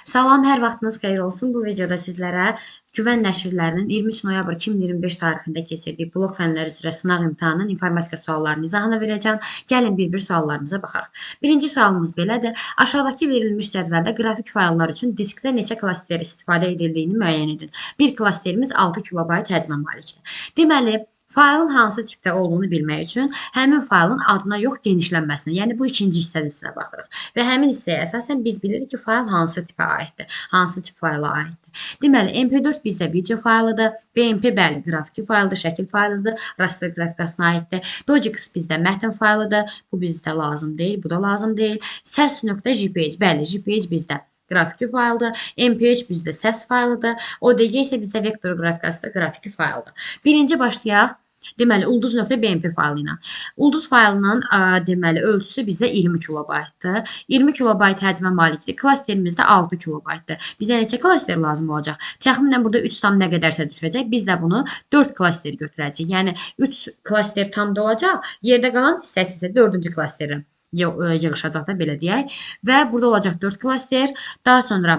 Salam, hər vaxtınız xeyir olsun. Bu videoda sizlərə Güvən nəşrlərinin 23 noyabr 2025 tarixində keçirdiyi blok fənləri üzrə sınaq imtahanının informatika suallarının izahını verəcəm. Gəlin bir-bir suallarımıza baxaq. Birinci sualımız belədir. Aşağıdakı verilmiş cədvəldə qrafik fayllar üçün diskdə neçə klaster istifadə edildiyini müəyyən edin. Bir klasterimiz 6 kilobayt həcmə malikdir. Deməli, faylın hansı tipdə olduğunu bilmək üçün həmin faylın adına yox, genişlənməsinə, yəni bu ikinci hissəsinə baxırıq. Və həmin hissəyə əsasən biz bilirik ki, fayl hansı tipə aiddir, hansı tip fayla aiddir. Deməli, MP4 bizdə video faylıdır, BMP bəli, qrafiki faylıdır, şəkil faylıdır, raster qrafikasına aiddir. Dojix bizdə mətn faylıdır, bu bizdə lazım deyil, bu da lazım deyil. Səs.jpg, bəli, jpg bizdə qrafiki fayldır, MP3 bizdə səs faylıdır, ODG isə bizdə vektor qrafikasında qrafiki fayldır. Birinci başlayaq. Deməli, ulduz.bmp faylı ilə. Ulduz faylının deməli, ölçüsü bizdə 20 kilobaytdır. 20 kilobayt həcmə malikdir. Klasterimizdə 6 kilobaytdır. Bizə neçə klaster lazım olacaq? Təxminən burada 3 tam nə qədərsə düşəcək. Biz də bunu 4 klaster götürəcəyik. Yəni, 3 klaster tamda olacaq. Yerdə qalan hissəsi isə 4-cü klasterin yığışacaq da, belə deyək. Və burada olacaq 4 klaster. Daha sonra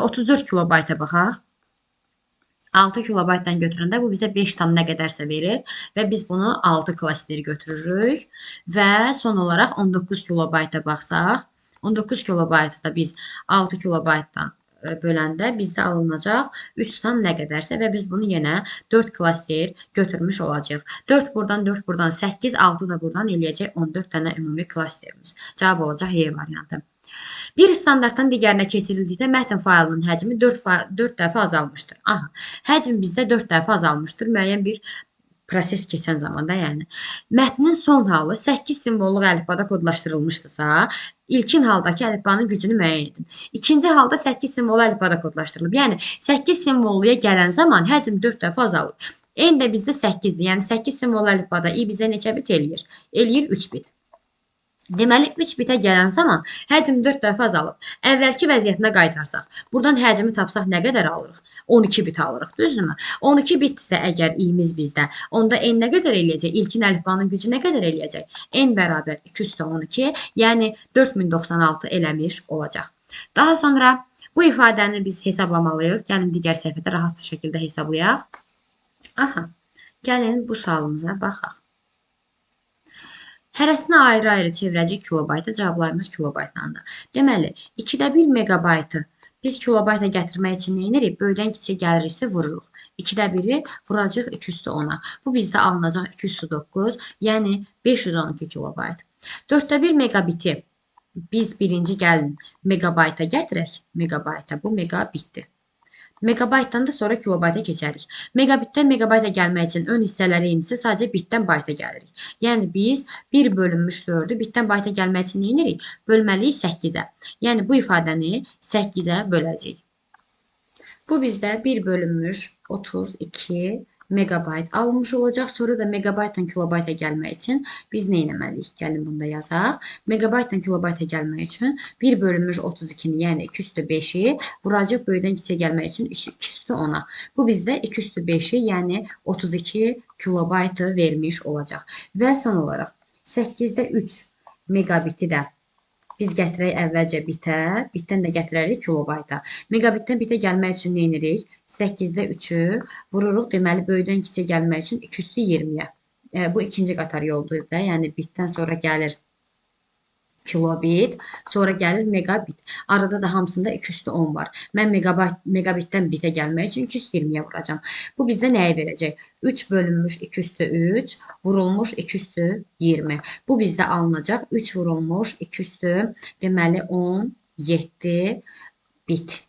34 kilobayta baxaq. 6 kilobaytdan götürəndə bu bizə 5 tam nə qədərsə verir və biz bunu 6 klasteri götürürük və son olaraq 19 kilobayta baxsaq, 19 kilobaytı da biz 6 kilobaytdan böləndə bizdə alınacaq 3 tam nə qədərsə və biz bunu yenə 4 klaster götürmüş olacaq. 4 buradan, 4 buradan 8, 6 da buradan eləyəcək 14 dənə ümumi klasterimiz. Cavab olacaq Y variantı. Bir standartdan digərinə keçirildikdə mətn faylının həcmi 4 dəfə azalmışdır. Aha, həcm bizdə 4 dəfə azalmışdır. Müəyyən bir proses keçən zamanda, yəni. Mətnin son halı 8 simvolluq əlifbada kodlaşdırılmışdırsa, ilkin haldakı əlifbanın gücünü müəyyən edin. İkinci halda 8 simvollu əlifbada kodlaşdırılıb. Yəni, 8 simvolluya gələn zaman həcm 4 dəfə azalır. N də bizdə 8-dir. Yəni, 8 simvollu əlifbada I bizə neçə bit eləyir? Eləyir 3 bit. Deməli, 3 bitə gələn zaman həcm 4 dəfə azalıb. Əvvəlki vəziyyətinə qaytarsaq, buradan həcmi tapsaq nə qədər alırıq? 12 bit alırıq, düzdürmü? 12 bit isə əgər i'miz bizdə, onda n nə qədər eləyəcək? İlkin əlifbanın gücü nə qədər eləyəcək? N bərabər 2 üstə 12, yəni 4096 eləmiş olacaq. Daha sonra bu ifadəni biz hesablamalıyıq. Gəlin digər səhifədə rahat şəkildə hesablayaq. Aha, gəlin bu sualımıza baxaq. Hərəsinə ayrı-ayrı çevrəcək kilobayta, cavablarımız kilobaytlandır. Deməli, 2də 1 megabaytı biz kilobayta gətirmək üçün nə edirik? Böyüdən kiçiyə gəliriksə vururuq. 2də 1-i vuracaq 2 üstü 10-a. Bu bizdə alınacaq 2 üstü 9, yəni 512 kilobayt. 4də 1 megabiti biz birinci gəlin megabayta gətirək. Megabayta, bu megabitdir. Megabaytdan da sonra kilobayta keçərik. Megabitdən megabayta gəlmək üçün ön hissələri indisi sadəcə bitdən bayta gəlirik. Yəni biz 1 bölünmüş 4-ü bitdən bayta gəlmək üçün nə edirik? Bölməliyik 8-ə. Yəni bu ifadəni 8-ə böləcəyik. Bu bizdə 1 bölünmüş 32 megabayt alınmış olacaq. Sonra da megabaytdan kilobayta gəlmək üçün biz nə etməliyik? Gəlin bunu da yazaq. Megabaytdan kilobayta gəlmək üçün 1 bölünmüş 32-ni, yəni 2 üstü 5-i vuracaq böyüdən kiçiyə gəlmək üçün 2 üstü 10-a. Bu bizdə 2 üstü 5-i, yəni 32 kilobaytı vermiş olacaq. Və son olaraq 8-də 3 megabiti də biz gətirək əvvəlcə bitə, bitdən də gətirərik kilobayta. Megabitdən bitə gəlmək üçün nə edirik? 8-də 3-ü vururuq. Deməli, böyüdən kiçiyə gəlmək üçün 2 üstü 20-yə. Bu ikinci qatar yoldur da. Yəni, bitdən sonra gəlir kilobit, sonra gəlir megabit. Arada da hamısında 2 üstü 10 var. Mən megabitdən bitə gəlmək üçün 2 üstü 20-yə vuracam. Bu bizdə nəyi verəcək? 3 bölünmüş 2 üstü 3, vurulmuş 2 üstü 20. Bu bizdə alınacaq 3 vurulmuş 2 üstü, deməli 17 bit.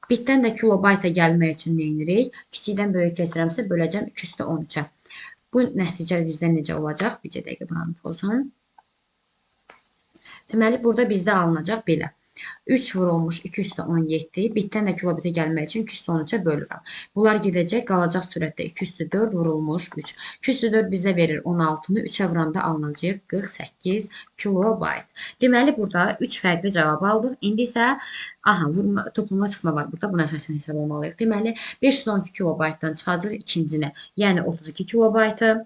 Bitdən də kilobayta gəlmək üçün nə edirik? Kiçikdən böyük keçirəmsə böləcəm 2 üstü 13-ə. Bu nəticə bizdə necə olacaq? Bircə dəqiqə buranı pozun. Deməli, burada bizdə alınacaq belə. 3 vurulmuş 2 üstü 17, bitdən də kilobitə gəlmək üçün 2 üstü 13-ə bölürəm. Bunlar gedəcək, qalacaq sürətdə 2 üstü 4 vurulmuş 3. 2 üstü 4 bizə verir 16-nı, 3-ə vuranda alınacaq 48 kilobayt. Deməli, burada 3 fərqli cavab aldıq. İndi isə toplama çıxma var burada, buna əsasən hesablamalıyıq. Deməli, 512 kilobaytdan çıxacaq ikincinə, yəni 32 kilobaytı.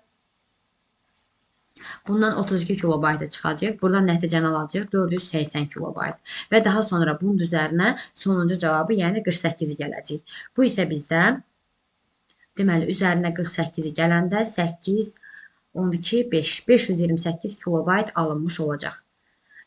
Bundan 32 kilobayta çıxacaq. Buradan nəticəni alacaq 480 kilobayt. Və daha sonra bunun üzərinə sonuncu cavabı, yəni 48-i gələcək. Bu isə bizdə deməli üzərinə 48-i gələndə 8, 12, 5, 528 kilobayt alınmış olacaq.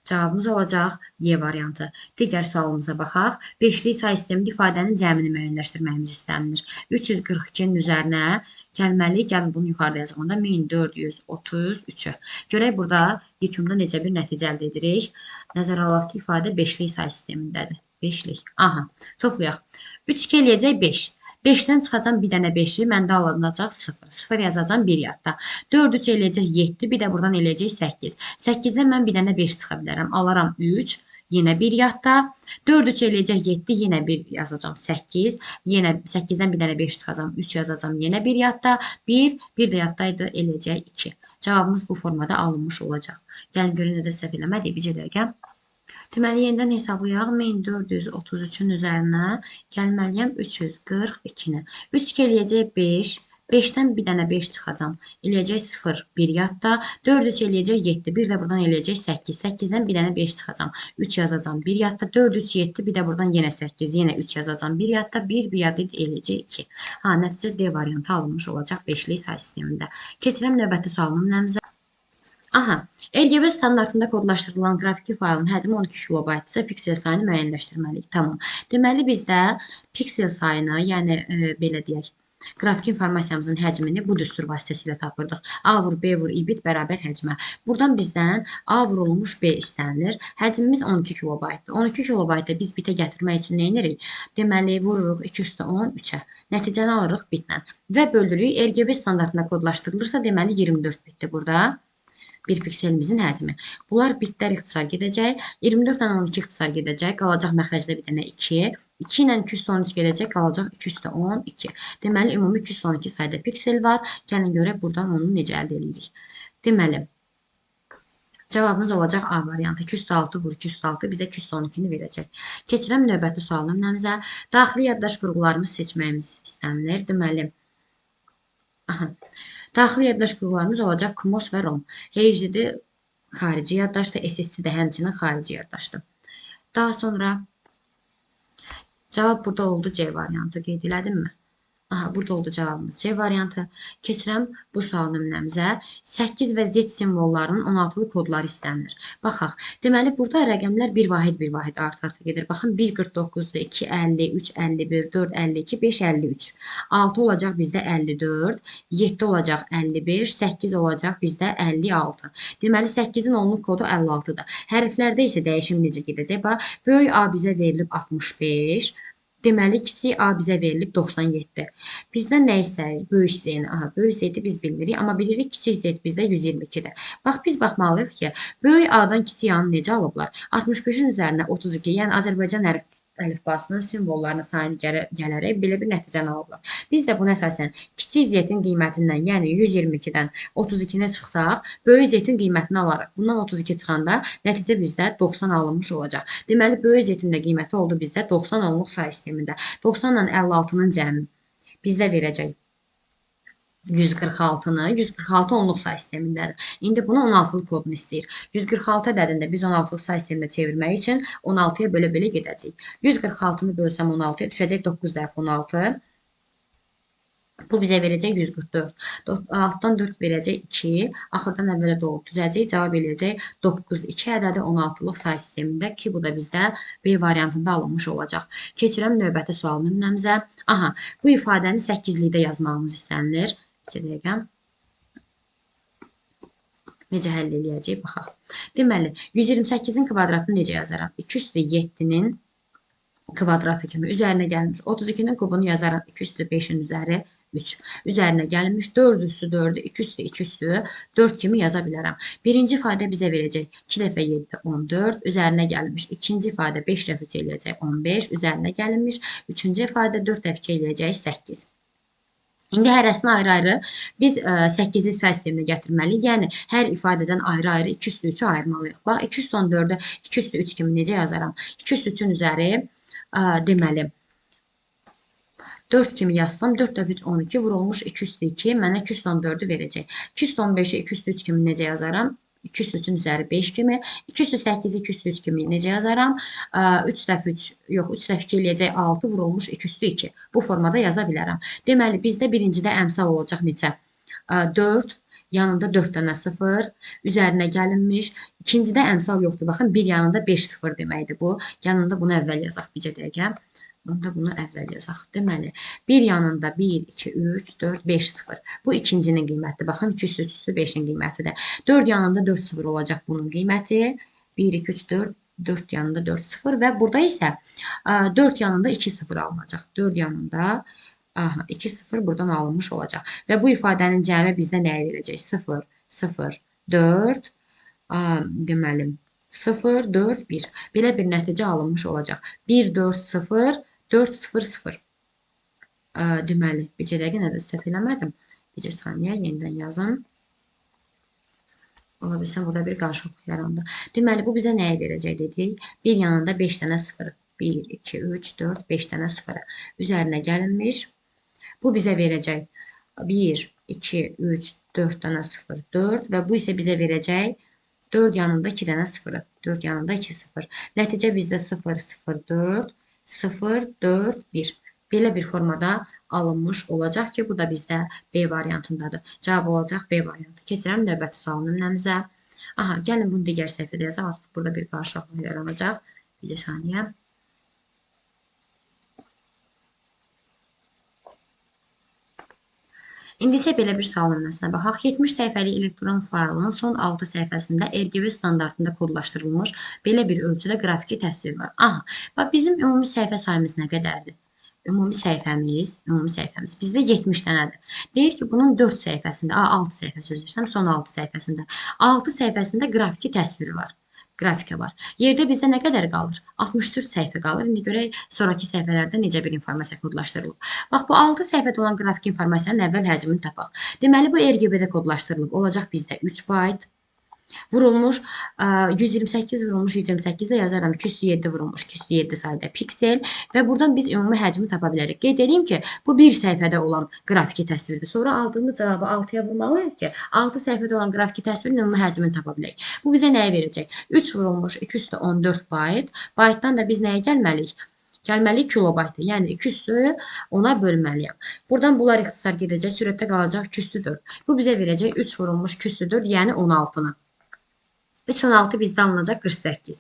Cavabımız olacaq Y variantı. Digər sualımıza baxaq. Beşli say sistemində ifadənin cəmini müəyyənləşdirməyimiz istənilir. 342-nin üzərinə gəlməli. Gəlin bunu yuxarıda yazaq. Onda 1433-ü. Görək burada yekunda necə bir nəticə əldə edirik. Nəzərə alaq ki, ifadə beşli say sistemindədir. Beşlik. Aha. Toplayaq. 3 2 eləyəcək 5. 5-dən çıxacam bir dənə 5-i, məndə alınacaq 0. 0 yazacam 1 yadda. 4 3 eləyəcək 7, bir də buradan eləyəcək 8. 8-dən mən bir dənə 5 çıxa bilərəm. Alaram 3, yenə 1 yadda. 4 3 eləyəcək 7, yenə 1 yazacam 8. Yenə 8-dən bir dənə 5 çıxacam, 3 yazacam, yenə 1 yadda. 1 də yaddaydı, eləyəcək 2. Cavabımız bu formada alınmış olacaq. Gəlin görün nədə səhv eləmədik, bir dəqiqə. Deməli, yenidən hesablayaq. 1433-ün üzərinə gəlməliyəm 342-ni. 3 eləyəcək 5. 5-dən bir dənə 5 çıxacam. Eləyəcək 0, 1 yadda. 4 3 eləyəcək 7. Bir də buradan eləyəcək 8. 8-dən bir dənə 5 çıxacam. 3 yazacam, 1 yadda. 4 3 7, bir də buradan yenə 8, yenə 3 yazacam. 1 yadda, 1 yadda eləyəcək 2. Nəticə D variantı alınmış olacaq 5-li say sistemində. Keçirəm növbəti sualın nəmizə. RGB standartında kodlaşdırılan qrafiki faylın həcmi 12 kilobaytdırsa, piksel sayını müəyyənləşdirməliyik. Tamam. Deməli, bizdə piksel sayını, yəni belə deyək, qrafik informasiyamızın həcmini bu düstur vasitəsilə tapırdıq. A vur, B vur, I bit bərabər həcmə. Buradan bizdən A vurulmuş B istənilir. Həcmimiz 12 kilobaytdır. 12 kilobaytı biz bitə gətirmək üçün nə edirik? Deməli, vururuq 2 üstə 10, 3-ə. Nəticəni alırıq bitlə. Və böldürük. RGB standartında kodlaşdırılırsa, deməli 24 bitdir burada. Bir pikselimizin həcmi. Bunlar bitlər ixtisar gedəcək. 24 ilə 12 ixtisar gedəcək. Qalacaq məxrəcdə bir dənə 2. 2 ilə 213 gedəcək. Qalacaq 2 üstə 12. Deməli, ümumi 212 sayda piksel var. Gəlin görək buradan onu necə əldə edirik. Deməli, cavabımız olacaq A variantı. 2 üstə 6 vur 2 üstə 6 bizə 212-ni verəcək. Keçirəm növbəti sual nömrəmizə. Daxili yaddaş qurğularımızı seçməyimiz istənilir. Deməli, daxili yaddaş qurğularımız olacaq CMOS və ROM. HDD xarici yaddaşdır, SSD də həmçinin xarici yaddaşdır. Daha sonra cavab burada oldu C variantı. Qeyd elədimmi? Burada oldu cavabımız C variantı. Keçirəm bu sual nömrəmizə. 8 və Z simvollarının 16-lı kodları istənilir. Baxaq. Deməli, burada rəqəmlər bir vahid arta gedir. Baxın, 1 49-dur, 2 50, 3 51, 4 52, 5 53. 6 olacaq bizdə 54, 7 olacaq 55, 8 olacaq bizdə 56. Deməli, 8-in onluq kodu 56-dır. Hərflərdə isə dəyişim necə gedəcək? Bax, böyük A bizə verilib 65. Deməli, kiçik A bizə verilib 97. Bizdən nə istəyirik? Böyük Z-ni. Böyük Z-i biz bilmirik, amma bilirik kiçik Z bizdə 122-dir. Bax, biz baxmalıyıq ki, böyük A-dan kiçik A-nı necə alıblar? 65-in üzərinə 32, yəni Azərbaycan əlifbasının simvollarını sayını gələrək belə bir nəticəni alıblar. Biz də buna əsasən kiçik Z-in qiymətindən, yəni 122-dən 32-nə çıxsaq, böyük Z-in qiymətini alarıq. Bundan 32 çıxanda nəticə bizdə 90 alınmış olacaq. Deməli, böyük Z-in də qiyməti oldu bizdə 90 onluq say sistemində. 90 ilə 56-nın cəmi bizdə verəcək 146-nı, 146 onluq say sistemindədir. İndi bunu 16-lıq kodunu istəyir. 146 ədədində biz 16-lıq say sisteminə çevirmək üçün 16-ya belə gedəcək. 146-nı bölsəm 16-ya düşəcək 9 dəfə 16. Bu bizə verəcək 144. Altdan 4 verəcək 2. Axırdan əvvələ doğru düzəcək. Cavab eləyəcək 9. 2 ədədi 16-lıq say sistemində ki, bu da bizdə B variantında alınmış olacaq. Keçirəm növbəti sual nömrəmizə. Bu ifadəni 8-likdə yazmağımız istənilir. Necə həll eləyəcək? Baxaq. Deməli, 128-in kvadratını necə yazaram? 2 üstü 7-nin kvadratı kimi üzərinə gəlmiş. 32-nin kubunu yazaram. 2 üstü 5-in üzəri 3. Üzərinə gəlmiş. 4 üstü 4-ü 2 üstü 2 üstü 4 kimi yaza bilərəm. Birinci ifadə bizə verəcək 2 dəfə 7, 14. Üzərinə gəlmiş. İkinci ifadə 5 dəfə eləyəcək 15. Üzərinə gəlinmiş. Üçüncü ifadə 4 dəfə eləyəcək 8. İndi hərəsini ayrı-ayrı biz 8-li say sisteminə gətirməliyik. Yəni, hər ifadədən ayrı-ayrı 2 üstü 3-ü ayırmalıyıq. Bax, 2 üstü 14-ü 2 üstü 3 kimi necə yazaram? 2 üstü 3-ün üzəri deməli 4 kimi yazsam 4 dəfə 3 12 vurulmuş 2 üstü 2 mənə 2 üstü 14-ü verəcək. 2 üstü 15-i 2 üstü 3 kimi necə yazaram? 2 üstü 3-ün üzəri 5 kimi. 2 üstü 8-i 2 üstü 3 kimi necə yazaram? 3 dəfə 3, yox 3 dəfə 2 eləyəcək 6 vurulmuş 2 üstü 2. Bu formada yaza bilərəm. Deməli, bizdə birincidə əmsal olacaq neçə? 4, yanında 4 dənə 0, üzərinə gəlinmiş. İkincidə əmsal yoxdur. Baxın, bir yanında 5 0 deməkdir bu. Yanında bunu əvvəl yazaq bircə dəqiqə. Onda bunu əvvəl yazaq. Deməli, bir yanında 1, 2, 3, 4, 5 0. Bu ikincinin qiymətidir. Baxın, 2 üstü 3 üstü 5-in qiymətidir. 4 yanında 4 0 olacaq bunun qiyməti. 1, 2, 3, 4, 4 yanında 4 0 və burada isə 4 yanında 2 0 alınacaq. 4 yanında 2 0 buradan alınmış olacaq. Və bu ifadənin cəmi bizdə nəyə verəcək? 0, 0, 4, deməli, 0, 4, 1. Belə bir nəticə alınmış olacaq. 1, 4, 0, 4, 0, 0. Deməli, bircə dəqiqə nədir? Səhv eləmədim. Bircə saniyə, yenidən yazım. Ola bilsən, burada bir qarşılıq yarandı. Deməli, bu bizə nəyə verəcək dedik? Bir yanında 5 dənə 0. 1, 2, 3, 4, 5 dənə 0. Üzərinə gəlinmiş. Bu bizə verəcək 1, 2, 3, 4 dənə 0, 4 və bu isə bizə verəcək 4 yanında 2 dənə 0. 4 yanında 2 0. Nəticə bizdə 0, 0, 4, 0, 4, 1. Belə bir formada alınmış olacaq ki, bu da bizdə B variantındadır. Cavab olacaq B variantı. Keçirəm növbəti sual nümunəmizə. Aha, gəlin bunu digər səhifədə yazaq. Burada bir qarşılıq yaranacaq. Bir saniyə. İndi isə belə bir sual nümunəsinə baxaq. 70 səhifəli elektron faylın son 6 səhifəsində RGB standartında kodlaşdırılmış belə bir ölçüdə qrafiki təsvir var. Aha, bax bizim ümumi səhifə sayımız nə qədərdir? Ümumi səhifəmiz bizdə 70 dənədir. Deyir ki, bunun 4 səhifəsində, 6 səhifə sözlərsəm, son 6 səhifəsində, 6 səhifəsində qrafiki təsviri var. Qrafika var. Yerdə bizdə nə qədər qalır? 64 səhifə qalır. İndi görək sonraki səhifələrdə necə bir informasiya kodlaşdırılıb. Bax, bu 6 səhifədə olan qrafik informasiyanın əvvəl həcmini tapaq. Deməli, bu RGB-də kodlaşdırılıb. Olacaq bizdə 3 bayt. Vurulmuş 128 vurulmuş 128-də yazaram 207 vurulmuş 207 sayda piksel və buradan biz ümumi həcmi tapa bilərik. Qeyd edeyim ki, bu bir səhifədə olan qrafiki təsvirdir. Sonra aldığımız cavabı 6-ya vurmalıyıq ki, 6 səhifədə olan qrafiki təsvirin ümumi həcmini tapa bilək. Bu bizə nəyi verəcək? 3 vurulmuş 2 üstü 14 bayt. Baytdan da biz nəyə gəlməliyik? Gəlməli kilobaytı, yəni 2 üstü 10-a bölməliyəm. Buradan bunlar ixtisar gedəcək, sürətdə qalacaq 2 üstü 4. Bu bizə verəcək 3 vurulmuş 2 üstü 4, yəni 16-nı. 3 16 bizdə alınacaq 48.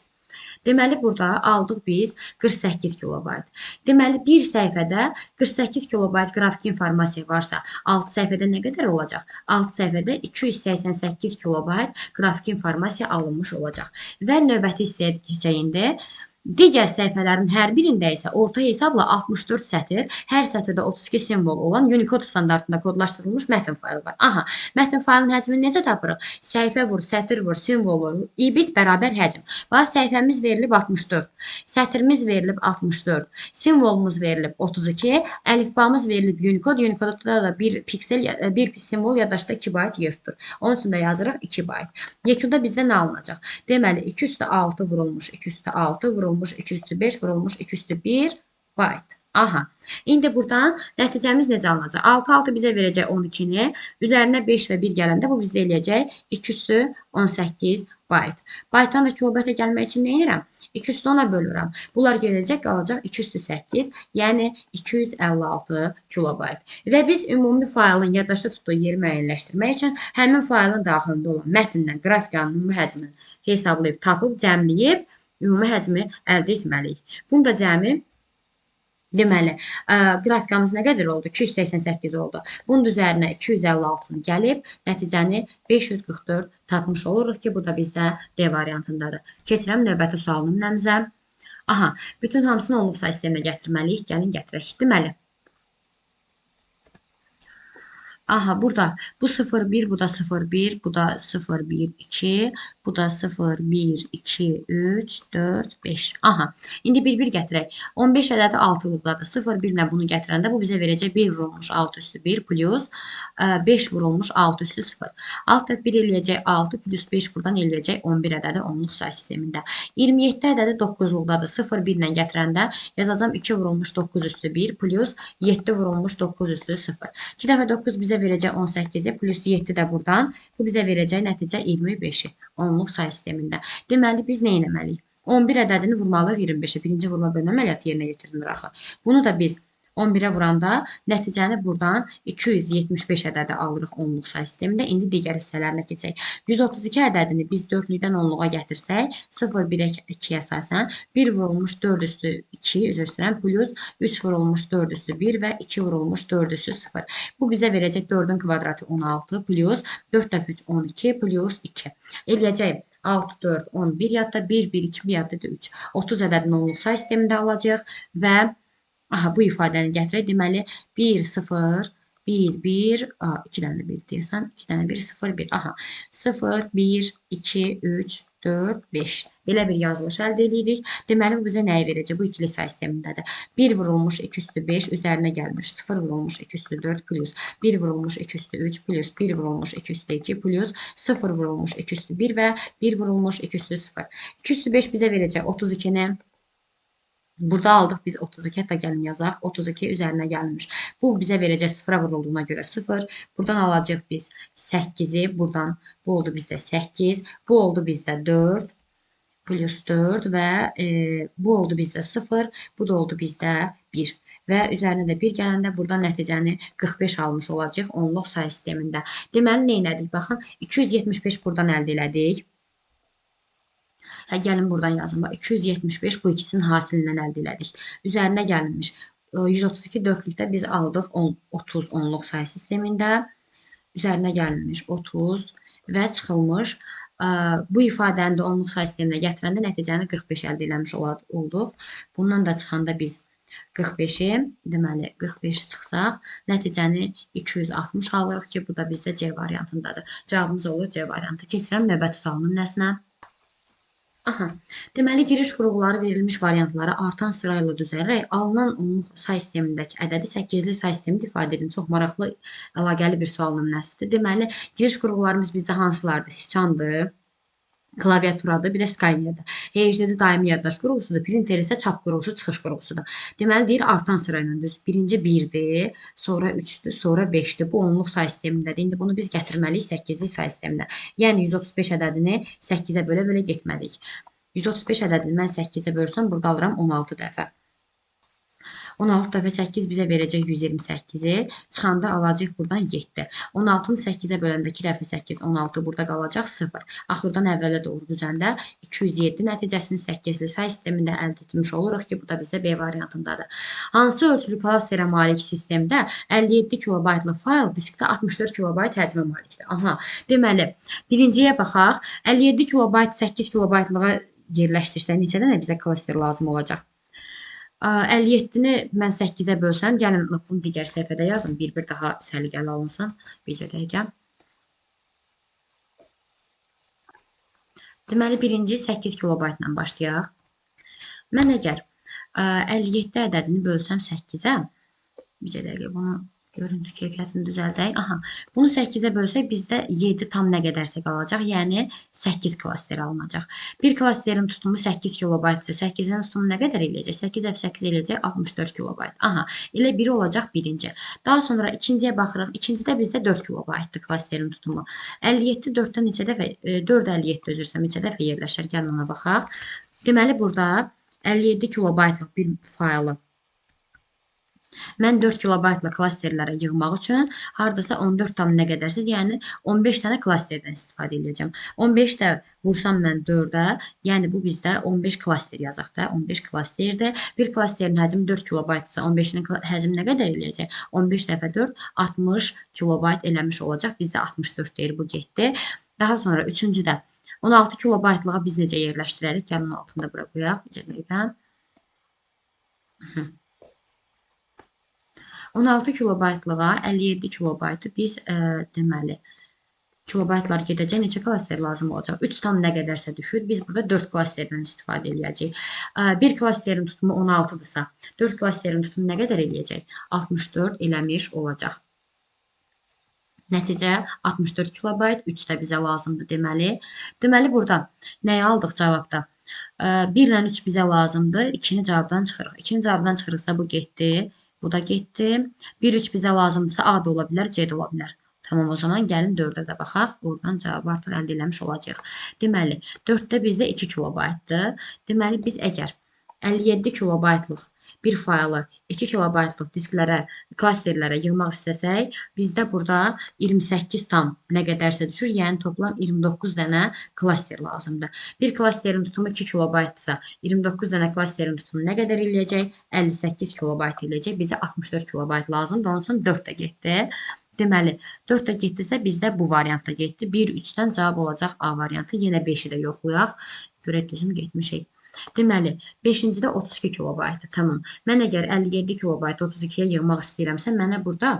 Deməli, burada aldıq biz 48 kilobayt. Deməli, bir səhifədə 48 kilobayt qrafik informasiya varsa, 6 səhifədə nə qədər olacaq? 6 səhifədə 288 kilobayt qrafik informasiya alınmış olacaq. Və növbəti hissəyə keçəyində digər səhifələrin hər birində isə orta hesabla 64 sətir, hər sətirdə 32 simvol olan Unicode standartında kodlaşdırılmış mətn faylı var. Aha, mətn faylının həcmini necə tapırıq? Səhifə vur, sətir vur, simvol vur, ibit bərabər həcm. Bax, səhifəmiz verilib 64, sətirimiz verilib 64, simvolumuz verilib 32, əlifbamız verilib Unicode. Unicode'da da bir piksel, bir simvol yaddaşda 2 bayt yer tutur. Onun üçün də yazırıq 2 bayt. Yekunda bizdə nə alınacaq? Deməli, 2 üstü 6 vurulmuş, 2 üstü 6 vurulmuş, 2 üstü 5 vurulmuş, 2 üstü 1 bayt. Aha. İndi buradan nəticəmiz necə alınacaq? 6 6 bizə verəcək 12-ni. Üzərinə 5 və 1 gələndə bu bizdə eləyəcək 2 üstü 18 bayt. Baytdan da kilobayta gəlmək üçün nə edirəm? 2 üstü 10-a bölürəm. Bunlar gələcək, qalacaq 2 üstü 8, yəni 256 kilobayt. Və biz ümumi faylın yaddaşda tutduğu yeri müəyyənləşdirmək üçün həmin faylın daxilində olan mətndən qrafikanın ümumi həcmini hesablayıb, tapıb, cəmləyib, ümumi həcmi əldə etməliyik. Bunu da cəmi, deməli, qrafikamız nə qədər oldu? 288 oldu. Bunun üzərinə 256-nı gəlib, nəticəni 544 tapmış oluruq ki, bu da bizdə D variantındadır. Keçirəm növbəti sual nümunəmizə. Aha, bütün hamısını olubsa sistemə gətirməliyik. Gəlin gətirək. Deməli, Aha burada bu 01, bu da 01, bu da 012, bu da 012, 3, 4, 5. Aha. İndi bir gətirək. 15 ədədi altılıqdadır. 01 ilə bunu gətirəndə bu bizə verəcək 1 vurulmuş 6 üstü 1 plus 5 vurulmuş 6 üstü 0. Altta 1 eləyəcək 6 plus 5 buradan eləyəcək 11 ədədi onluq say sistemində. 27 ədədi 9-luqdadır. 01 ilə gətirəndə yazacağım 2 vurulmuş 9 üstü 1 plus 7 vurulmuş 9 üstü 0. 2 dəfə 9 bizə verəcək 18-i, plus 7 də buradan. Bu bizə verəcək nəticə 25-i onluq say sistemində. Deməli, biz nə etməliyik? 11 ədədini vurmalıyıq 25-ə. Birinci vurma bölmə əməliyyatı yerinə yetirilir axı. Bunu da biz 11-ə vuranda nəticəni buradan 275 ədədi alırıq onluq say sistemində. İndi digər hissələrinə keçək. 132 ədədini biz 4-lükdən onluğa gətirsək, 0, 1, 2-yə əsasən 1 vurulmuş 4 üstü 2, üzr istəyirəm, plus 3 vurulmuş 4 üstü 1 və 2 vurulmuş 4 üstü 0. Bu bizə verəcək 4-ün kvadratı 16 plus 4 dəfə 3 12 plus 2. Eləyəcək 6, 4, 11 yadda 1, 1, 2, 1 yadda 3. 30 ədədini onluq say sistemində alacaq və bu ifadəni gətirək. Deməli, 1, 0, 1, 1, 2 dənə 1 deyəsən, 2 dənə 1, 0, 1. 0, 1, 2, 3, 4, 5. Belə bir yazılış əldə edirik. Deməli, bu bizə nəyi verəcək? Bu ikili say sistemindədir. 1 vurulmuş 2 üstü 5 üzərinə gəlmiş 0 vurulmuş 2 üstü 4 plus 1 vurulmuş 2 üstü 3 plus 1 vurulmuş 2 üstü 2 plus 0 vurulmuş 2 üstü 1 və 1 vurulmuş 2 üstü 0. 2 üstü 5 bizə verəcək 32-ni. Burada aldıq biz 32, hətta gəlin yazaq. 32 üzərinə gəlmiş. Bu bizə verəcək 0-a vurulduğuna görə 0. Buradan alacaq biz 8-i. Buradan bu oldu bizdə 8. Bu oldu bizdə 4 plus 4 və bu oldu bizdə 0. Bu da oldu bizdə 1. Və üzərinə də 1 gələndə buradan nəticəni 45 almış olacaq onluq say sistemində. Deməli, nə elədik? Baxın, 275 buradan əldə elədik. Gəlin buradan yazın. Bax, 275 bu ikisinin hasilindən əldə elədik. Üzərinə gəlmiş. 132 dörtlükdə biz aldıq 30 onluq say sistemində. Üzərinə gəlmiş 30 və çıxılmış. Bu ifadəni də onluq say sisteminə gətirəndə nəticəni 45 əldə eləmiş olduq. Bundan da çıxanda biz 45-i, deməli 45 çıxsaq, nəticəni 260 alırıq ki, bu da bizdə C variantındadır. Cavabımız olur C variantı. Keçirəm növbəti sualın nəsinə. Deməli, giriş qurğuları verilmiş variantları artan sırayla düzələrək alınan onluq say sistemindəki ədədi 8-li say sistemində ifadə edin. Çox maraqlı, əlaqəli bir sual nümunəsidir. Deməli, giriş qurğularımız bizdə hansılardır? Siçandır, klaviaturadır, bir də Skynet-dir. HCD daimi yaddaş qurğusudur, printer isə çap qurğusu, çıxış qurğusudur. Deməli, deyir, artan sırayla düz. Birinci 1-dir, sonra 3-dür, sonra 5-dir. Bu onluq say sistemindədir. İndi bunu biz gətirməliyik 8-li say sisteminə. Yəni, 135 ədədini 8-ə bölə-bölə getməliyik. 135 ədədini mən 8-ə bölsəm, burada alıram 16 dəfə. 16 dəfə 8 bizə verəcək 128-i. Çıxanda alacaq buradan 7. 16-nı 8-ə böləndə 2 dəfə 8, 16 burada qalacaq 0. Axırdan əvvələ doğru düzəndə 207 nəticəsini 8-li say sistemində əldə etmiş oluruq ki, bu da bizdə B variantındadır. Hansı ölçülü klasterə malik sistemdə 57 kilobaytlıq fayl diskdə 64 kilobayt həcmə malikdir? Deməli, birinciyə baxaq. 57 kilobayt 8 kilobaytlığa yerləşdirsək neçə dənə bizə klaster lazım olacaq? 57-ni mən 8-ə bölsəm, gəlin bunu digər səhifədə yazın, bir-bir daha səliqəli alınsın. Bircə dəqiqə. Deməli, birinci 8 kilobaytla başlayaq. Mən əgər 57 ədədini bölsəm 8-ə, bircə dəqiqə bunu görüntü keyfiyyətini düzəldək. Bunu 8-ə bölsək, bizdə 7 tam nə qədərsə qalacaq, yəni 8 klaster alınacaq. Bir klasterin tutumu 8 kilobaytdır. 8-in tutumu nə qədər eləyəcək? 8 əf 8 eləyəcək 64 kilobayt. Elə biri olacaq birinci. Daha sonra ikinciyə baxırıq. İkincidə bizdə 4 kilobaytdır klasterin tutumu. 57 4-də neçə dəfə? 4 57 üzrsə neçə dəfə yerləşər? Gəlin ona baxaq. Deməli, burada 57 kilobaytlıq bir faylı mən 4 kilobaytla klasterlərə yığmaq üçün haradasa 14 tam nə qədərsə, yəni 15 dənə klasterdən istifadə edəcəm. 15 də vursam mən 4-ə, yəni bu bizdə 15 klaster yazaq da, 15 klasterdir. Bir klasterin həcmi 4 kilobaytsa, 15-nin həcmi nə qədər eləyəcək? 15 dəfə 4, 60 kilobayt eləmiş olacaq. Bizdə 64 deyir, bu getdi. Daha sonra üçüncüdə 16 kilobaytlığa biz necə yerləşdirərik? Gəlin altında bura qoyaq. Necə deyirəm? 16 kilobaytlığa 57 kilobaytı biz deməli kilobaytlar gedəcək. Neçə klaster lazım olacaq? 3 tam nə qədərsə düşür. Biz burada 4 klasterdən istifadə edəcəyik. 1 klasterin tutumu 16-dırsa, 4 klasterin tutumu nə qədər eləyəcək? 64 eləmiş olacaq. Nəticə 64 kilobayt, 3 də bizə lazımdır deməli burada nəyi aldıq cavabda? 1 ilə 3 bizə lazımdır. 2-ni cavabdan çıxırıq. 2-ni cavabdan çıxırıqsa bu getdi. Bu da getdi. 1, 3 bizə lazımdırsa A da ola bilər, C də ola bilər. Tamam, o zaman gəlin 4-ə də baxaq. Oradan cavabı artıq əldə eləmiş olacağıq. Deməli, 4-də bizdə 2 kilobaytdır. Deməli, biz əgər 57 kilobaytlıq bir faylı 2 kilobaytlıq disklərə, klasterlərə yığmaq istəsək, bizdə burada 28 tam nə qədərsə düşür. Yəni toplam 29 dənə klaster lazımdır. Bir klasterin tutumu 2 kilobaytdırsa, 29 dənə klasterin tutumu nə qədər eləyəcək? 58 kilobayt eləyəcək. Bizə 64 kilobayt lazımdır. Onun üçün 4 də getdi. Deməli, 4 də getdisə bizdə bu variantda getdi. 1, 3-dən cavab olacaq A variantı. Yenə 5-i də yoxlayaq. Görək düzmü getmişik. Deməli, 5-cidə 32 kilobaytdır. Tamam. Mən əgər 57 kilobaytı 32-yə yığmaq istəyirəmsə, mənə burada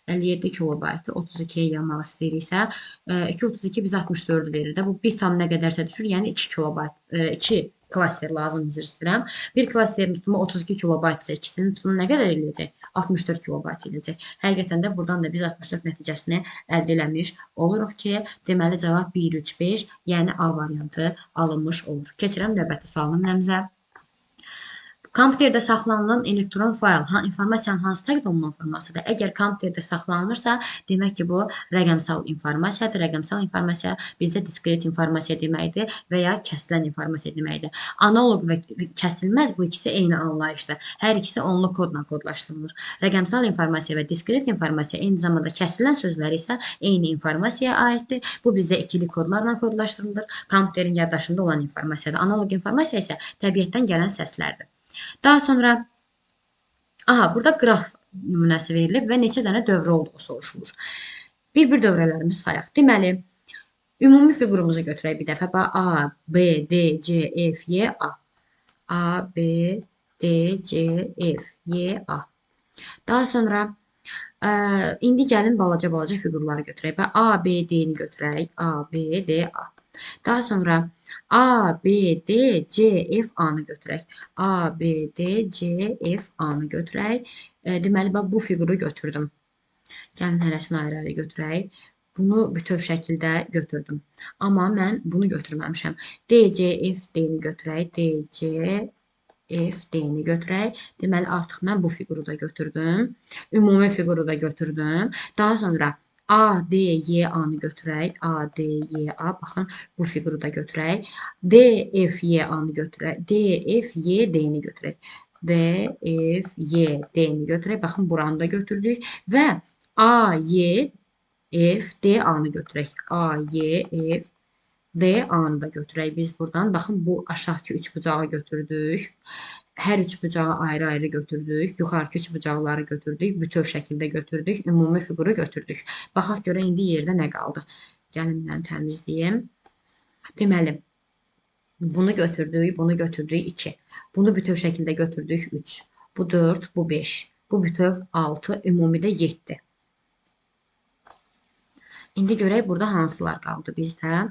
57 kilobaytı 32-yə yığmaq istəyiriksə, 232 bizə 64 verir də. Bu bir tam nə qədərsə düşür. Yəni 2 kilobayt, 2 klaster lazım üzr istəyirəm. Bir klasterin tutumu 32 kilobaytsa, ikisinin tutumu nə qədər eləyəcək? 64 kilobayt eləyəcək. Həqiqətən də buradan da biz 64 nəticəsini əldə eləmiş oluruq ki, deməli cavab 1, 3, 5, yəni A variantı alınmış olur. Keçirəm növbəti sualın nümunəmizə. Kompüterdə saxlanılan elektron fayl informasiyanın hansı təqdim olunan formasıdır? Əgər kompüterdə saxlanılırsa, demək ki, bu rəqəmsal informasiyadır. Rəqəmsal informasiya bizdə diskret informasiya deməkdir və ya kəsilən informasiya deməkdir. Analoq və kəsilməz bu ikisi eyni anlayışdır. Hər ikisi onlu kodla kodlaşdırılır. Rəqəmsal informasiya və diskret informasiya eyni zamanda kəsilən sözləri isə eyni informasiyaya aiddir. Bu bizdə ikili kodlarla kodlaşdırılır. Kompüterin yaddaşında olan informasiyadır. Analoq informasiya isə təbiətdən gələn səslərdir. Daha sonra burada qraf nümunəsi verilib və neçə dənə dövrə olduğu soruşulur. Bir-bir dövrələrimizi sayaq. Deməli, ümumi fiqurumuzu götürək bir dəfə. A, B, D, C, F, Y, A. A, B, D, C, F, Y, A. Daha sonra indi gəlin balaca fiqurları götürək. A, B, D-ni götürək. A, B, D, A. Daha sonra A, B, D, C, F, A-nı götürək. A, B, D, C, F, A-nı götürək. Deməli, bu fiquru götürdüm. Gəlin hərəsini ayrı-ayrı götürək. Bunu bütöv şəkildə götürdüm. Amma mən bunu götürməmişəm. D, C, F, D-ni götürək. D, C, F, D-ni götürək. Deməli, artıq mən bu fiquru da götürdüm. Ümumi fiquru da götürdüm. Daha sonra A, D, Y, A-nı götürək. A, D, Y, A. Baxın, bu fiquru da götürək. D, F, Y, A-nı götürək. D, F, Y, D-ni götürək. D, F, Y, D-ni götürək. Baxın, buranı da götürdük. Və A, Y, F, D, A-nı götürək. A, Y, F, D, A-nı da götürək biz buradan. Baxın, bu aşağıki üç bucağı götürdük. Hər üç bucağı ayrı-ayrı götürdük. Yuxarıki üç bucaqları götürdük. Bütöv şəkildə götürdük. Ümumi fiquru götürdük. Baxaq görə indi yerdə nə qaldı? Gəlin mən təmizləyim. Deməli, bunu götürdük, bunu götürdük 2. Bunu bütöv şəkildə götürdük 3. Bu 4, bu 5. Bu bütöv 6, ümumidə 7. İndi görək burada hansılar qaldı bizdə.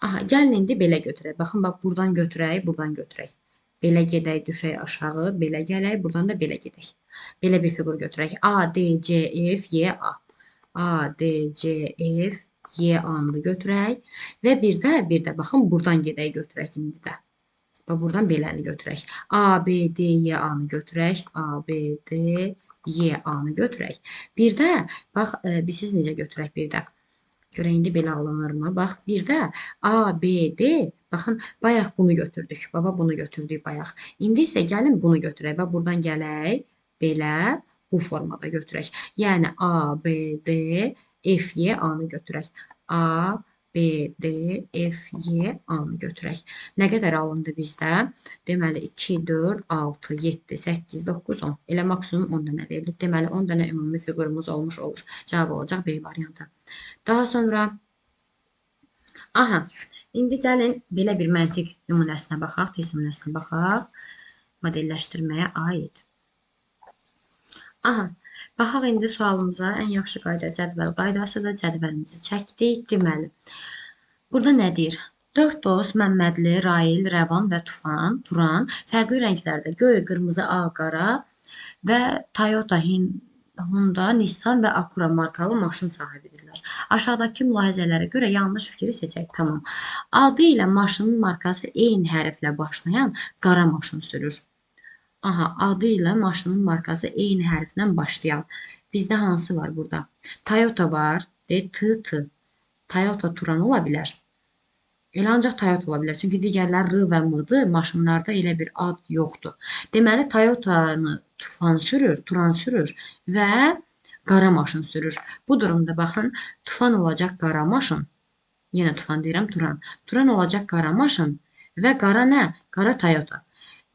Gəlin indi belə götürək. Baxın, buradan götürək, buradan götürək. Belə gedək, düşək aşağı, belə gələk, buradan da belə gedək. Belə bir fiqur götürək. A, D, C, F, Y, A. A, D, C, F, Y, A-nı götürək. Və bir də baxın, buradan gedək götürək indi də. Buradan beləni götürək. A, B, D, Y, A-nı götürək. A, B, D, Y, A-nı götürək. Bir də, bax, siz necə götürək bir də? Görək, indi belə alınırmı? Bax, bir də A, B, D, baxın, bayaq bunu götürdük. Bunu götürdük bayaq. İndi isə gəlin bunu götürək. Buradan gələk, belə, bu formada götürək. Yəni, A, B, D, F, Y, A-nı götürək. A, B, D, F, Y, A-nı götürək. Nə qədər alındı bizdə? Deməli, 2, 4, 6, 7, 8, 9, 10. Elə maksimum 10 dənə verilib. Deməli, 10 dənə ümumi fiqurumuz olmuş olur. Cavab olacaq B variantı. Daha sonra, indi gəlin belə bir məntiq nümunəsinə baxaq, test nümunəsinə baxaq. Modelləşdirməyə aid. Aha, baxaq indi sualımıza. Ən yaxşı qayda cədvəl qaydasıdır. Cədvəlimizi çəkdik. Deməli, burada nə deyir? Dörd dost Məmmədli, Rail, Rəvan və Turan fərqli rənglərdə göy, qırmızı, ağ, qara və Toyota, Honda, Nissan və Acura markalı maşın sahibidirlər. Aşağıdakı mülahizələrə görə yanlış fikri seçək. Tamam. Adı ilə maşının markası eyni hərflə başlayan qara maşın sürür. Aha, adı ilə maşının markası eyni hərflə başlayan. Bizdə hansı var burada? Toyota var. T. Toyota Turan ola bilər. Elə ancaq Toyota ola bilər. Çünki digərləri R və M-dır. Maşınlarda elə bir ad yoxdur. Deməli, Toyotanı Turan sürür və qara maşın sürür. Bu durumda baxın, Tufan olacaq qara maşın. Yenə Tufan deyirəm, Turan. Turan olacaq qara maşın və qara nə? Qara Toyota.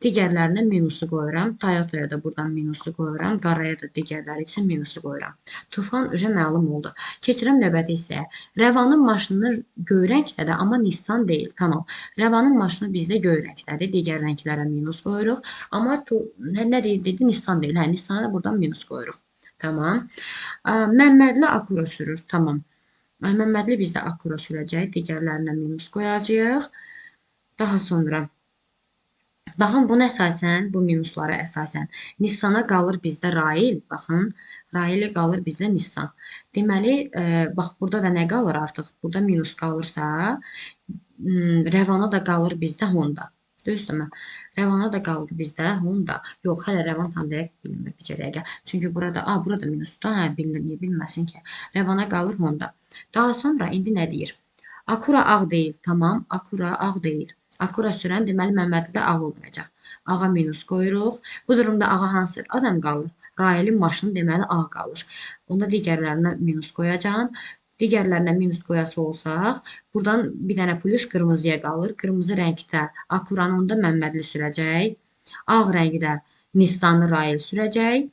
Digərlərinə minusu qoyuram. Toyota'ya da buradan minusu qoyuram. Qaraya da digərləri üçün minusu qoyuram. Tufan üzə məlum oldu. Keçirəm növbəti hissəyə. Rəvanın maşını göy rəngdədir, amma Nissan deyil. Tamam. Rəvanın maşını bizdə göy rəngdədir. Digər rənglərə minus qoyuruq. Amma nə dedi? Nissan deyil. Hə, Nissana da buradan minus qoyuruq. Tamam. Məmmədli Acura sürür. Tamam. Məmmədli bizdə Acura sürəcək. Digərlərinə minus qoyacağıq. Daha sonra baxın, buna əsasən, bu minuslara əsasən Nissana qalır bizdə Rail. Baxın, Rail'e qalır bizdə Nissan. Deməli, bax, burada da nə qalır artıq? Burada minus qalırsa, Rəvana da qalır bizdə Honda. Düzdürmü? Rəvana da qaldı bizdə Honda. Yox, hələ Rəvan tam dəqiq bilmir bir dəqiqə. Çünki burada minusdur. Hə, niyə bilməsin ki? Rəvana qalır Honda. Daha sonra indi nə deyir? Acura ağ deyil. Tamam, Acura ağ deyil. Acura sürən deməli Məmmədlidə ağ olmayacaq. Ağa minus qoyuruq. Bu durumda ağa hansı adam qalır? Railin maşını deməli ağ qalır. Onda digərlərinə minus qoyacağam. Digərlərinə minus qoyası olsaq, buradan bir dənə plus qırmızıya qalır. Qırmızı rəngdə Acuranı onda Məmmədli sürəcək. Ağ rəngdə Nissanı Rail sürəcək.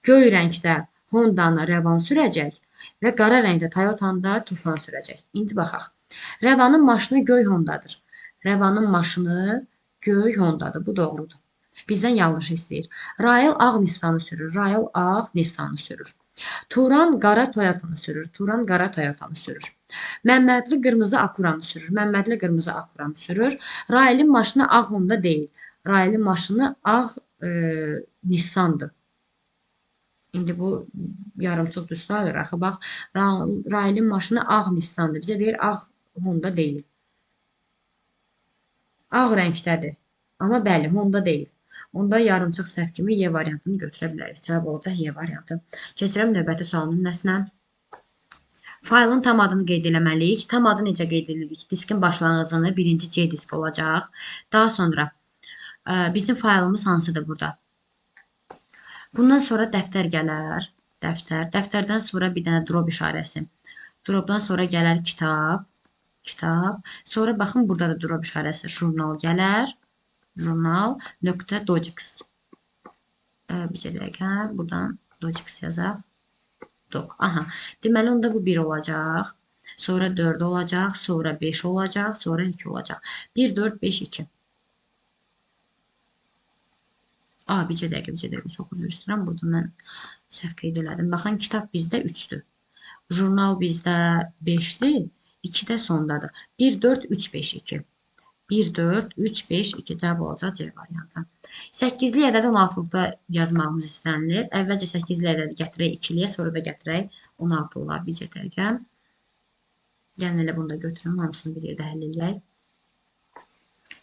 Göy rəngdə Honda'nı Rəvan sürəcək. Və qara rəngdə Toyota'nı da Tufan sürəcək. İndi baxaq. Rəvanın maşını göy Honda'dır. Rəvanın maşını göy Honda'dır. Bu doğrudur. Bizdən yanlış istəyir. Rail ağ Nissanı sürür. Rail ağ Nissanı sürür. Turan qara Toyotanı sürür. Turan qara Toyotanı sürür. Məmmədli qırmızı Acuranı sürür. Məmmədli qırmızı Acuranı sürür. Railin maşını ağ Honda deyil. Railin maşını ağ Nissandır. İndi bu yarımçıq düz sayılır. Axı, bax, Railin maşını ağ Nissandır. Bizə deyir, ağ Honda deyil. Ağ rəngdədir. Amma bəli, Honda deyil. Onda yarımçıq səhv kimi Y variantını götürə bilərik. Cavab olacaq Y variantı. Keçirəm növbəti sualın nəsinə. Faylın tam adını qeyd eləməliyik. Tam adı necə qeyd edirik? Diskin başlanğıcını birinci C disk olacaq. Daha sonra bizim faylımız hansıdır burada? Bundan sonra dəftər gələr. Dəftərdən sonra bir dənə drop işarəsi. Dropdan sonra gələr kitab. Sonra baxın, burada da drop işarəsi. Jurnal gələr. Jurnal.docx. Bir dəqiqə. Buradan docx yazaq. Aha. Deməli, onda bu 1 olacaq. Sonra 4 olacaq. Sonra 5 olacaq. Sonra 2 olacaq. 1, 4, 5, 2. Bir dəqiqə. Çox üzr istəyirəm. Burada mən səhv qeyd elədim. Baxın, kitab bizdə 3-dür. Jurnal bizdə 5-dir. 2 də sondadır. 1, 4, 3, 5, 2. 1, 4, 3, 5, 2 cavab olacaq C variantı. 8-li ədədi 16-lıqda yazmağımız istənilir. Əvvəlcə 8-li ədədi gətirək 2-liyə, sonra da gətirək 16-lığa. Bir dəqiqə. Gəlin elə bunu da götürün. Hamısını bir yerdə həll edək.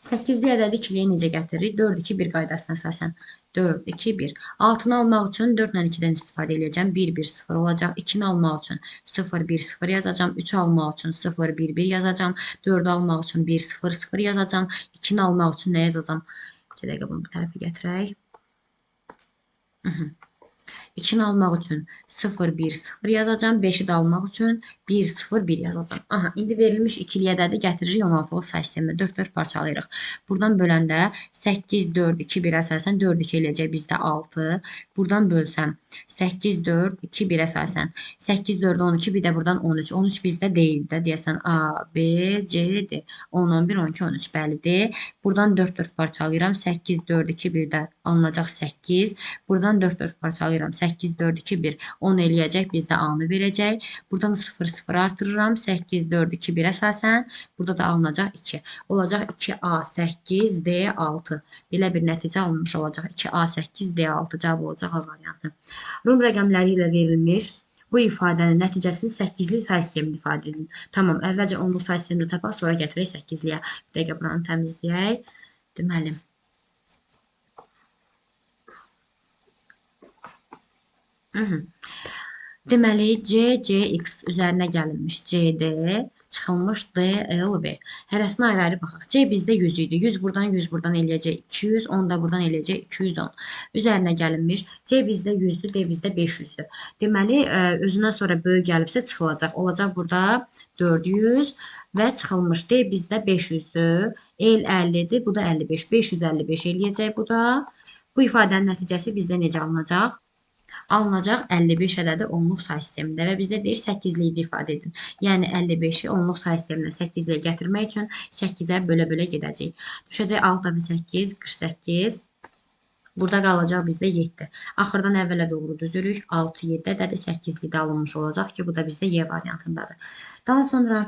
8-li ədədi 2-liyə necə gətiririk? 4, 2, 1 qaydasına əsasən. 4, 2, 1. 6-nı almaq üçün 4 ilə 2-dən istifadə edəcəm. 1, 1, 0 olacaq. 2-ni almaq üçün 0, 1, 0 yazacam. 3-ü almaq üçün 0, 1, 1 yazacam. 4-ü almaq üçün 1, 0, 0 yazacam. 2-ni almaq üçün nə yazacam? 2 dəqiqə bunu bu tərəfə gətirək. 2-ni almaq üçün 0, 1, 0 yazacam. 5-i də almaq üçün 1, 0, 1 yazacam. Aha, indi verilmiş ikili ədədi gətiririk 16-lıq say sisteminə. 4-4 parçalayırıq. Buradan böləndə 8, 4, 2, 1 əsasən 4, 2 eləyəcək bizdə 6. Buradan bölsəm 8, 4, 2, 1 əsasən 8, 4, 12, bir də buradan 13. 13 bizdə deyil də, deyəsən A, B, C, D. 10, 11, 12, 13 bəlidir. Buradan 4-4 parçalayıram. 8, 4, 2, 1 də alınacaq 8. Buradan 4-4 parçalayıram. sayıram. 8, 4, 2, 1. 10 eləyəcək. Bizdə A-nı verəcək. Buradan 0, 0 artırıram. 8, 4, 2, 1 əsasən. Burada da alınacaq 2. Olacaq 2A, 8, D, 6. Belə bir nəticə alınmış olacaq. 2A, 8, D, 6 cavab olacaq A variantı. Rum rəqəmləri ilə verilmiş bu ifadənin nəticəsini 8-li say sistemini ifadə edin. Tamam, əvvəlcə 10-luq say sistemini tapaq, sonra gətirək 8-liyə. Bir dəqiqə buranı təmizləyək. Deməli, deməli, C, CX üzərinə gəlinmiş CD, çıxılmış DLB. Hərəsinə ayrı-ayrı baxaq. C bizdə 100 idi. 100 buradan, 100 buradan eləyəcək 200, 10 da buradan eləyəcək 210. Üzərinə gəlinmiş. C bizdə 100-dür, D bizdə 500-dür. Deməli, özündən sonra böyük gəlibsə çıxılacaq. Olacaq burada 400 və çıxılmış. D bizdə 500-dür. El 50-dir, bu da 55. 555 eləyəcək bu da. Bu ifadənin nəticəsi bizdə necə alınacaq? Alınacaq 55 ədədi onluq say sistemində və bizdə deyir 8-li ifadə edin. Yəni 55-i onluq say sisteminə 8-liyə gətirmək üçün 8-ə bölə-bölə gedəcək. Düşəcək 6 və 8, 48. Burada qalacaq bizdə 7. Axırdan əvvələ doğru düzürük. 6, 7 ədədi 8-lidə alınmış olacaq ki, bu da bizdə Y variantındadır. Daha sonra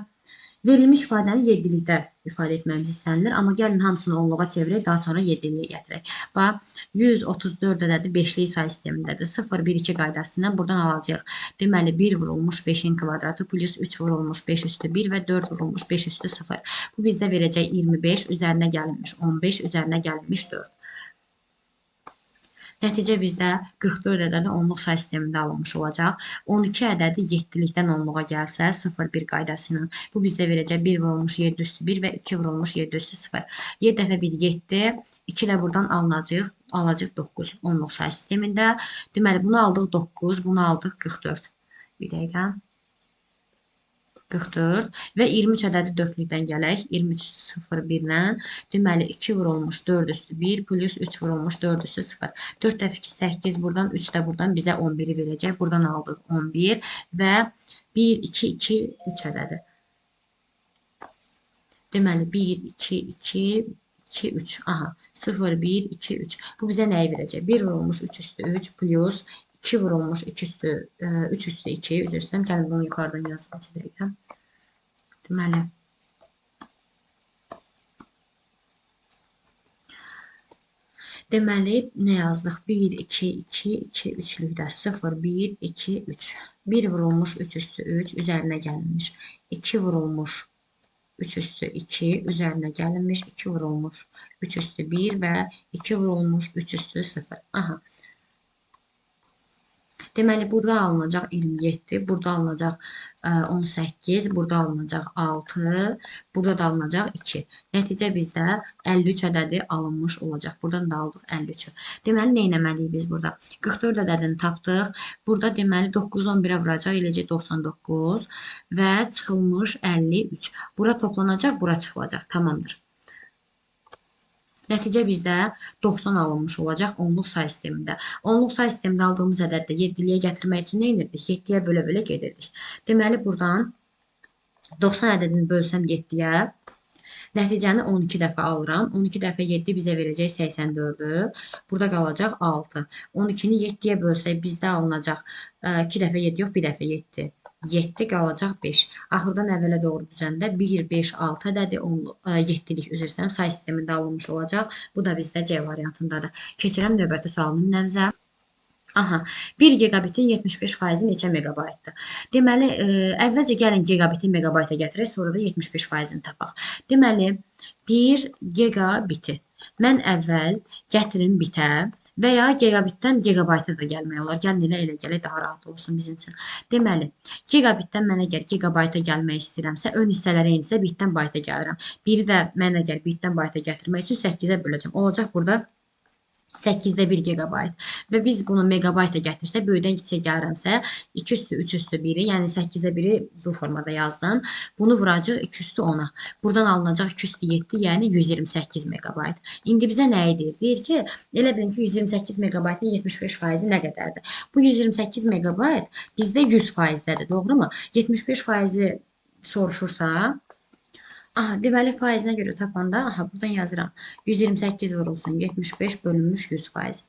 verilmiş ifadəni 7-likdə ifadə etməmiz istənilir. Amma gəlin hamısını onluğa çevirək, daha sonra 7-liyə gətirək. Bax, 134 ədədi 5-li say sistemindədir. 0, 1, 2 qaydasından buradan alacağıq. Deməli, 1 vurulmuş 5-in kvadratı plus 3 vurulmuş 5 üstü 1 və 4 vurulmuş 5 üstü 0. Bu bizdə verəcək 25, üzərinə gəlinmiş 15, üzərinə gəlinmiş 4. Nəticə bizdə 44 ədədi onluq say sistemində alınmış olacaq. 12 ədədi 7-likdən onluğa gəlsə 0, 1 qaydası ilə bu bizdə verəcək 1 vurulmuş 7 üstü 1 və 2 vurulmuş 7 üstü 0. 7 dəfə 1 7, 2 də buradan alınacaq, alacaq 9 onluq say sistemində. Deməli, bunu aldıq 9, bunu aldıq 44. Bir dəqiqə. 44 və 23 ədədi 4-lükdən gələk. 23 0 1 ilə. Deməli 2 vurulmuş 4 üstü 1 plus 3 vurulmuş 4 üstü 0. 4 dəfə 2 8, buradan 3 də buradan bizə 11-i verəcək. Buradan aldıq 11 və 1 2 2 3 ədədi. Deməli 1 2 2 2 3. Aha, 0 1 2 3. Bu bizə nəyi verəcək? 1 vurulmuş 3 üstü 3 plus 2 vurulmuş 2 üstü 3 üstü 2. Üzr istəyirəm, gəlin bunu yuxarıdan yazdım. 2 dəqiqə. Deməli, nə yazdıq? 1 2 2 2 3-lükdə 0 1 2 3. 1 vurulmuş 3 üstü 3 üzərinə gəlinmiş. 2 vurulmuş 3 üstü 2 üzərinə gəlinmiş. 2 vurulmuş 3 üstü 1 və 2 vurulmuş 3 üstü 0. Aha. Deməli, burada alınacaq 27, burada alınacaq 18, burada alınacaq 6, burada da alınacaq 2. Nəticə bizdə 53 ədədi alınmış olacaq. Buradan da aldıq 53-ü. Deməli, nə etməliyik biz burada? 44 ədədini tapdıq. Burada deməli 9 11-ə vuracaq, eləcək 99 və çıxılmış 53. Bura toplanacaq, bura çıxılacaq. Tamamdır. Nəticə bizdə 90 alınmış olacaq onluq say sistemində. Onluq say sistemində aldığımız ədəddə 7-liyə gətirmək üçün nə edirdik? 7-yə bölə-bölə gedirdik. Deməli, buradan 90 ədədini bölsəm 7-yə, nəticəni 12 dəfə alıram. 12 dəfə 7 bizə verəcək 84-ü. Burada qalacaq 6. 12-ni 7-yə bölsək bizdə alınacaq 2 dəfə 7 yox, 1 dəfə 7. 7 qalacaq 5. Axırdan əvvələ doğru düzəndə 1, 5, 6 ədədi 7-lik üzr istəyirəm say sistemində alınmış olacaq. Bu da bizdə C variantındadır. Keçirəm növbəti sualın nümunəmizə. Aha, 1 gigabitin 75% neçə megabaytdır? Deməli, əvvəlcə gəlin gigabitin megabayta gətirək, sonra da 75%-ni tapaq. Deməli, 1 gigabiti mən əvvəl gətirim bitə və ya gigabitdən gigabayta da gəlmək olar. Gəlin elə gələk daha rahat olsun bizim üçün. Deməli, gigabitdən mən əgər gigabayta gəlmək istəyirəmsə, ön hissələrə indisə bitdən bayta gəlirəm. Biri də mən əgər bitdən bayta gətirmək üçün 8-ə böləcəm. Olacaq burada 8-də 1 gigabayt və biz bunu megabayta gətirsək, böyüdən kiçiyə gəlirəmsə 2 üstü 3 üstü 1-i, yəni 8-də 1-i bu formada yazdım. Bunu vuracaq 2 üstü 10-a. Buradan alınacaq 2 üstü 7, yəni 128 megabayt. İndi bizə nəyi deyir? Deyir ki, elə bilin ki, 128 megabaytın 75%-i nə qədərdir? Bu 128 megabayt bizdə 100%-dədir, doğru mu? 75%-i soruşursa, Aha, deməli faizinə görə tapanda, aha, buradan yazıram. 128 vurulsun 75 bölünmüş 100%.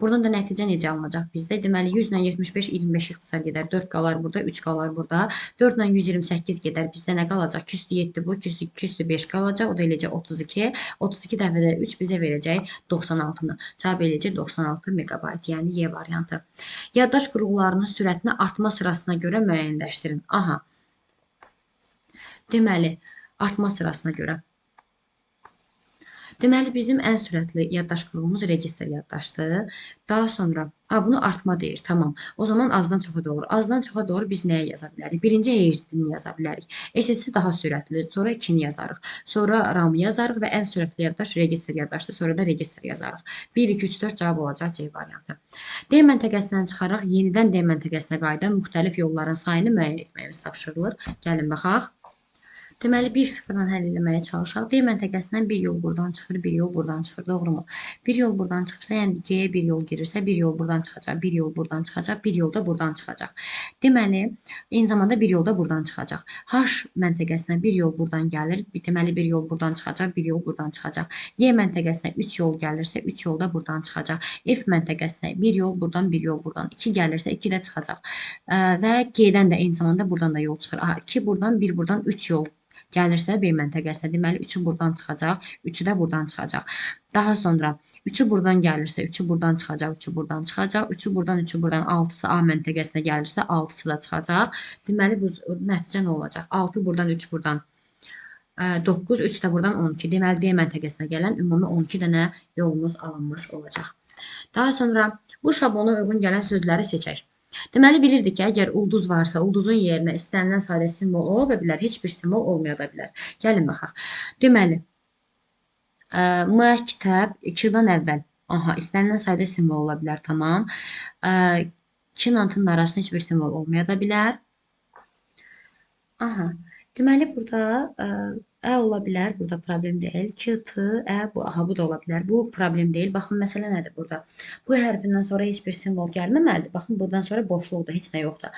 Buradan da nəticə necə alınacaq bizdə? Deməli 100 ilə 75 25 ixtisar gedər. 4 qalar burada, 3 qalar burada. 4 ilə 128 gedər. Bizdə nə qalacaq? 2 7 bu, 2 5 qalacaq. O da eləcək 32. 32 dəfədə 3 bizə verəcək 96-nı. Cavab eləcək 96 megabayt, yəni Y variantı. Yaddaş qurğularının sürətini artma sırasına görə müəyyənləşdirin. Aha. Deməli, artma sırasına görə. Deməli, bizim ən sürətli yaddaş qurğumuz registr yaddaşdır. Daha sonra, bunu artma deyir. Tamam. O zaman azdan çoxa doğru. Azdan çoxa doğru biz nəyə yaza bilərik? Birinci HDD-ni yaza bilərik. SSD daha sürətlidir. Sonra 2-ni yazarıq. Sonra RAM-ı yazarıq və ən sürətli yaddaş registr yaddaşdır. Sonra da registr yazarıq. 1, 2, 3, 4 cavab olacaq C variantı. D məntəqəsindən çıxaraq yenidən D məntəqəsinə qayıdan müxtəlif yolların sayını müəyyən etməyimiz tapşırılır. Gəlin baxaq. Deməli, 1-0-dan həll etməyə çalışaq. D məntəqəsindən bir yol buradan çıxır, bir yol buradan çıxır. Doğrumu? Bir yol buradan çıxırsa, yəni G-yə bir yol girirsə, bir yol buradan çıxacaq, bir yol buradan çıxacaq, bir yol da buradan çıxacaq. Deməli, eyni zamanda bir yol da buradan çıxacaq. H məntəqəsindən bir yol buradan gəlir. Deməli, bir yol buradan çıxacaq, bir yol buradan çıxacaq. Y məntəqəsinə 3 yol gəlirsə, 3 yol da buradan çıxacaq. F məntəqəsinə bir yol buradan, bir yol buradan. 2 gəlirsə, 2 də çıxacaq. Və G-dən də eyni zamanda buradan da yol çıxır. Aha, 2 buradan, 1 buradan 3 yol gəlirsə B məntəqəsinə, deməli 3-ü buradan çıxacaq, 3-ü də buradan çıxacaq. Daha sonra 3-ü buradan gəlirsə, 3-ü buradan çıxacaq, 3-ü buradan çıxacaq, 3-ü buradan, 3-ü buradan, 6-sı A məntəqəsinə gəlirsə, 6-sı da çıxacaq. Deməli bu nəticə nə olacaq? 6 buradan, 3 buradan 9, 3 də buradan 12. Deməli D məntəqəsinə gələn ümumi 12 dənə yolumuz alınmış olacaq. Daha sonra bu şablona uyğun gələn sözləri seçək. Deməli, bilirdik ki, əgər ulduz varsa, ulduzun yerinə istənilən sadə simvol ola da bilər, heç bir simvol olmaya da bilər. Gəlin baxaq. Deməli, məktəb 2-dan əvvəl, aha, istənilən sadə simvol ola bilər, tamam. 2 nantının arasında heç bir simvol olmaya da bilər. Aha, deməli, burada Ə ola bilər, burada problem deyil. K, T, Ə, bu, aha, bu da ola bilər. Bu problem deyil. Baxın, məsələ nədir burada? Bu hərfindən sonra heç bir simvol gəlməməlidir. Baxın, buradan sonra boşluqdur, heç nə yoxdur.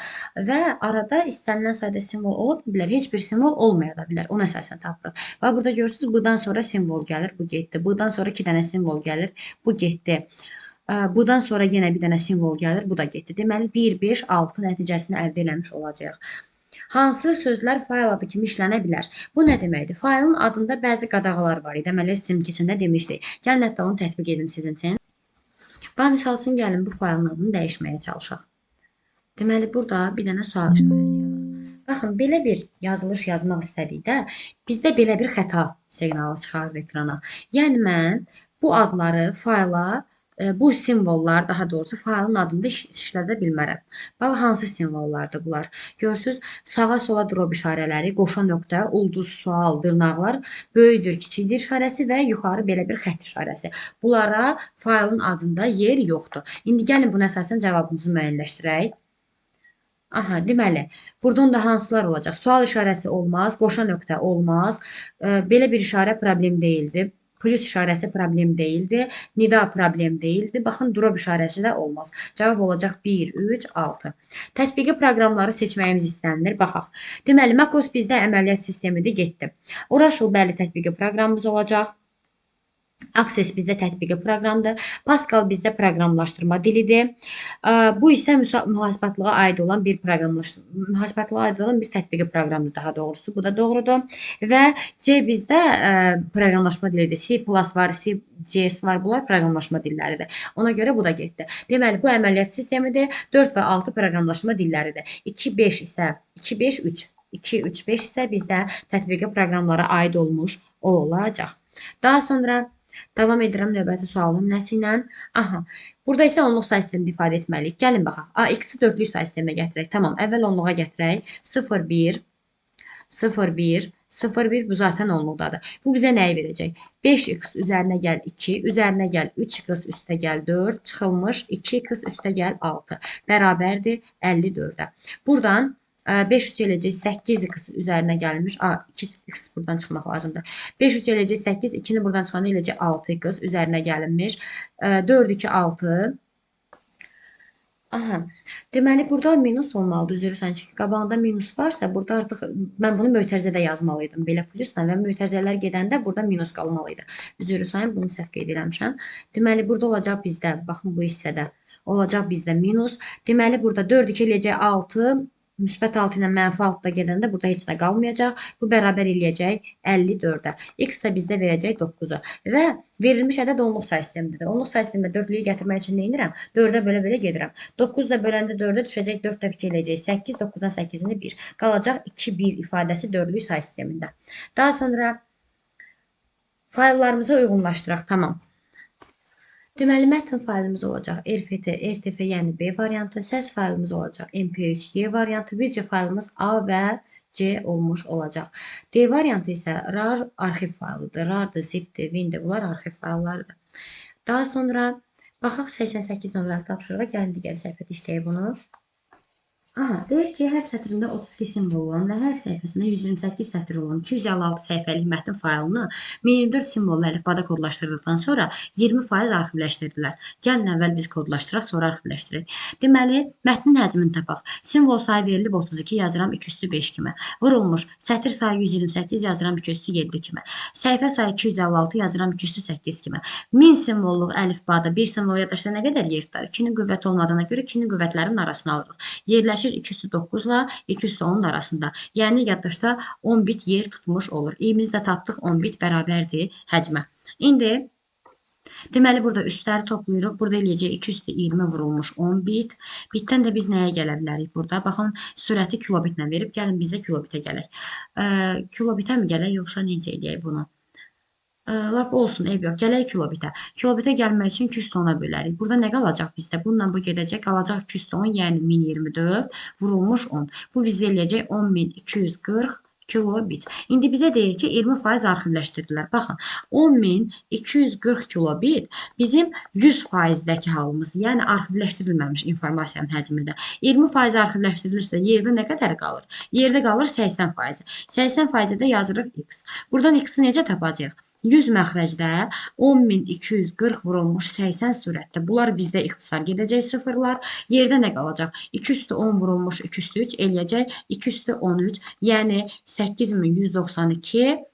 Və arada istənilən sayda simvol ola bilər, heç bir simvol olmaya da bilər. Ona əsasən tapırıq. Və burada görürsünüz, buradan sonra simvol gəlir, bu getdi. Buradan sonra 2 dənə simvol gəlir, bu getdi. Buradan sonra yenə bir dənə simvol gəlir, bu da getdi. Deməli, 1, 5, 6 nəticəsini əldə eləmiş olacaq. Hansı sözlər fayl adı kimi işlənə bilər? Bu nə deməkdir? Faylın adında bəzi qadağalar var idi. Deməli, sizin keçəndə demişdik. Gəlin hətta onu tətbiq edin sizin üçün. Misal üçün, gəlin bu faylın adını dəyişməyə çalışaq. Deməli, burada bir dənə sual işarəsi yazılır. Baxın, belə bir yazılış yazmaq istədikdə, bizdə belə bir xəta siqnalı çıxarır ekrana. Yəni, mən bu adları fayla bu simvollar, daha doğrusu faylın adında işlədə bilmərəm. Bax, hansı simvollardır bunlar? Görürsünüz, sağa sola drop işarələri, qoşa nöqtə, ulduz, sual, dırnaqlar, böyükdür, kiçikdir işarəsi və yuxarı belə bir xətt işarəsi. Bunlara faylın adında yer yoxdur. İndi gəlin buna əsasən cavabımızı müəyyənləşdirək. Aha, deməli, buradan da hansılar olacaq? Sual işarəsi olmaz, qoşa nöqtə olmaz, belə bir işarə problem deyildi. Plus işarəsi problem deyildi. Nida problem deyildi. Baxın, drop işarəsi də olmaz. Cavab olacaq 1, 3, 6. Tətbiqi proqramları seçməyimiz istənilir. Baxaq. Deməli, MacOS bizdə əməliyyat sistemidir, getdi. Oracle bəli tətbiqi proqramımız olacaq. Access bizdə tətbiqi proqramdır. Pascal bizdə proqramlaşdırma dilidir. Bu isə mühasibatlığa aid olan bir tətbiqi proqramdır daha doğrusu. Bu da doğrudur. Və C bizdə proqramlaşma dilidir. C+ var, C, CS var. Bunlar proqramlaşma dilləridir. Ona görə bu da getdi. Deməli, bu əməliyyat sistemidir. 4 və 6 proqramlaşma dilləridir. 2, 5 isə 2, 5, 3. 2, 3, 5 isə bizdə tətbiqi proqramlara aid olmuş olacaq. Daha sonra davam edirəm növbəti sualım nəsi ilə? Aha, burada isə onluq say sistemini ifadə etməliyik. Gəlin baxaq. X-i dörtlük say sisteminə gətirək. Tamam, əvvəl onluğa gətirək. 0, 1, 0, 1, 0, 1 bu zaten onluqdadır. Bu bizə nəyi verəcək? 5x üzərinə gəl 2, üzərinə gəl 3x üstə gəl 4, çıxılmış 2x üstə gəl 6. Bərabərdir 54-ə. Buradan 5 3 eləcək 8x üzərinə gəlmiş. 2x buradan çıxmaq lazımdır. 5 3 eləcək 8, 2-ni buradan çıxanda eləcək 6x üzərinə gəlinmiş. 4 2 6. Aha. Deməli burada minus olmalıdır üzrsən. Çünki qabağında minus varsa, burada artıq mən bunu mötərizədə yazmalıydım. Belə plusla və mötərizələr gedəndə burada minus qalmalıydı. Üzrsən, bunu səhv qeyd eləmişəm. Deməli burada olacaq bizdə, baxın bu hissədə olacaq bizdə minus. Deməli burada 4 2 eləyəcək 6, müsbət 6 ilə mənfi 6 da gedəndə burada heç nə qalmayacaq. Bu bərabər eləyəcək 54-ə. X də bizdə verəcək 9-a. Və verilmiş ədəd onluq say sistemidir. Onluq say sistemində 4-lüyü gətirmək üçün nə edirəm? 4-ə belə gedirəm. 9 da böləndə 4-ə düşəcək, 4 dəfə 2 eləyəcək 8, 9-dan 8-ini 1. Qalacaq 2, 1 ifadəsi dörtlük say sistemində. Daha sonra fayllarımızı uyğunlaşdıraq. Tamam. Deməli, mətn faylımız olacaq RFT, RTV, yəni B variantı, səs faylımız olacaq MP3, Y variantı, video faylımız A və C olmuş olacaq. D variantı isə RAR arxiv faylıdır. RAR-dır, zip-dir, WIN-dir, bunlar arxiv fayllarıdır. Daha sonra baxaq 88 nömrəli tapşırığa, gəlin digər səhifədə işləyək bunu. Aha, deyək ki, hər sətrində 32 simvol olan və hər səhifəsində 128 sətr olan 256 səhifəlik mətn faylını 1024 simvollu əlifbada kodlaşdırdıqdan sonra 20% arxivləşdirdilər. Gəlin əvvəl biz kodlaşdıraq, sonra arxivləşdirək. Deməli, mətnin həcmini tapaq. Simvol sayı verilib 32, yazıram 2/5 kimi. Vurulmuş sətr sayı 128, yazıram 2/7 kimi. Səhifə sayı 256, yazıram 2/8 kimi. 1000 simvolluq əlifbada bir simvol yaddaşda nə qədər yer tutar? 2-nin qüvvəti olmadığına görə 2-nin qüvvətlərinin arasını alırıq. Yerləşir 2/9 ilə 2/10 arasında. Yəni yaddaşda 10 bit yer tutmuş olur. İ'mizi də tapdıq, 10 bit bərabərdir həcmə. İndi deməli burada üstləri toplayırıq. Burada eləyəcək 2/20 vurulmuş 10 bit. Bitdən də biz nəyə gələ bilərik burada? Baxın, sürəti kilobitlə verib. Gəlin biz də kilobitə gələk. Kilobitə mi gələk, yoxsa necə eləyək bunu? Lap olsun, eyb yox. Gələk kilobitə. Kilobitə gəlmək üçün 210-a bölərik. Burada nə qalacaq bizdə? Bununla bu gedəcək. Qalacaq 210, yəni 1024 vurulmuş 10. Bu bizə eləyəcək 10240 kilobit. İndi bizə deyir ki, 20% arxivləşdirdilər. Baxın, 10240 kilobit bizim 100%dəki halımız, yəni arxivləşdirilməmiş informasiyanın həcmidir. 20% arxivləşdirilirsə, yerdə nə qədər qalır? Yerdə qalır 80%. 80%-ə də yazırıq x. Buradan x-i necə tapacağıq? 100 məxrəcdə 10240 vurulmuş 80 sürətdə. Bunlar bizdə ixtisar gedəcək sıfırlar. Yerdə nə qalacaq? 2/10 vurulmuş 2/3 eləyəcək 2/13, yəni 8192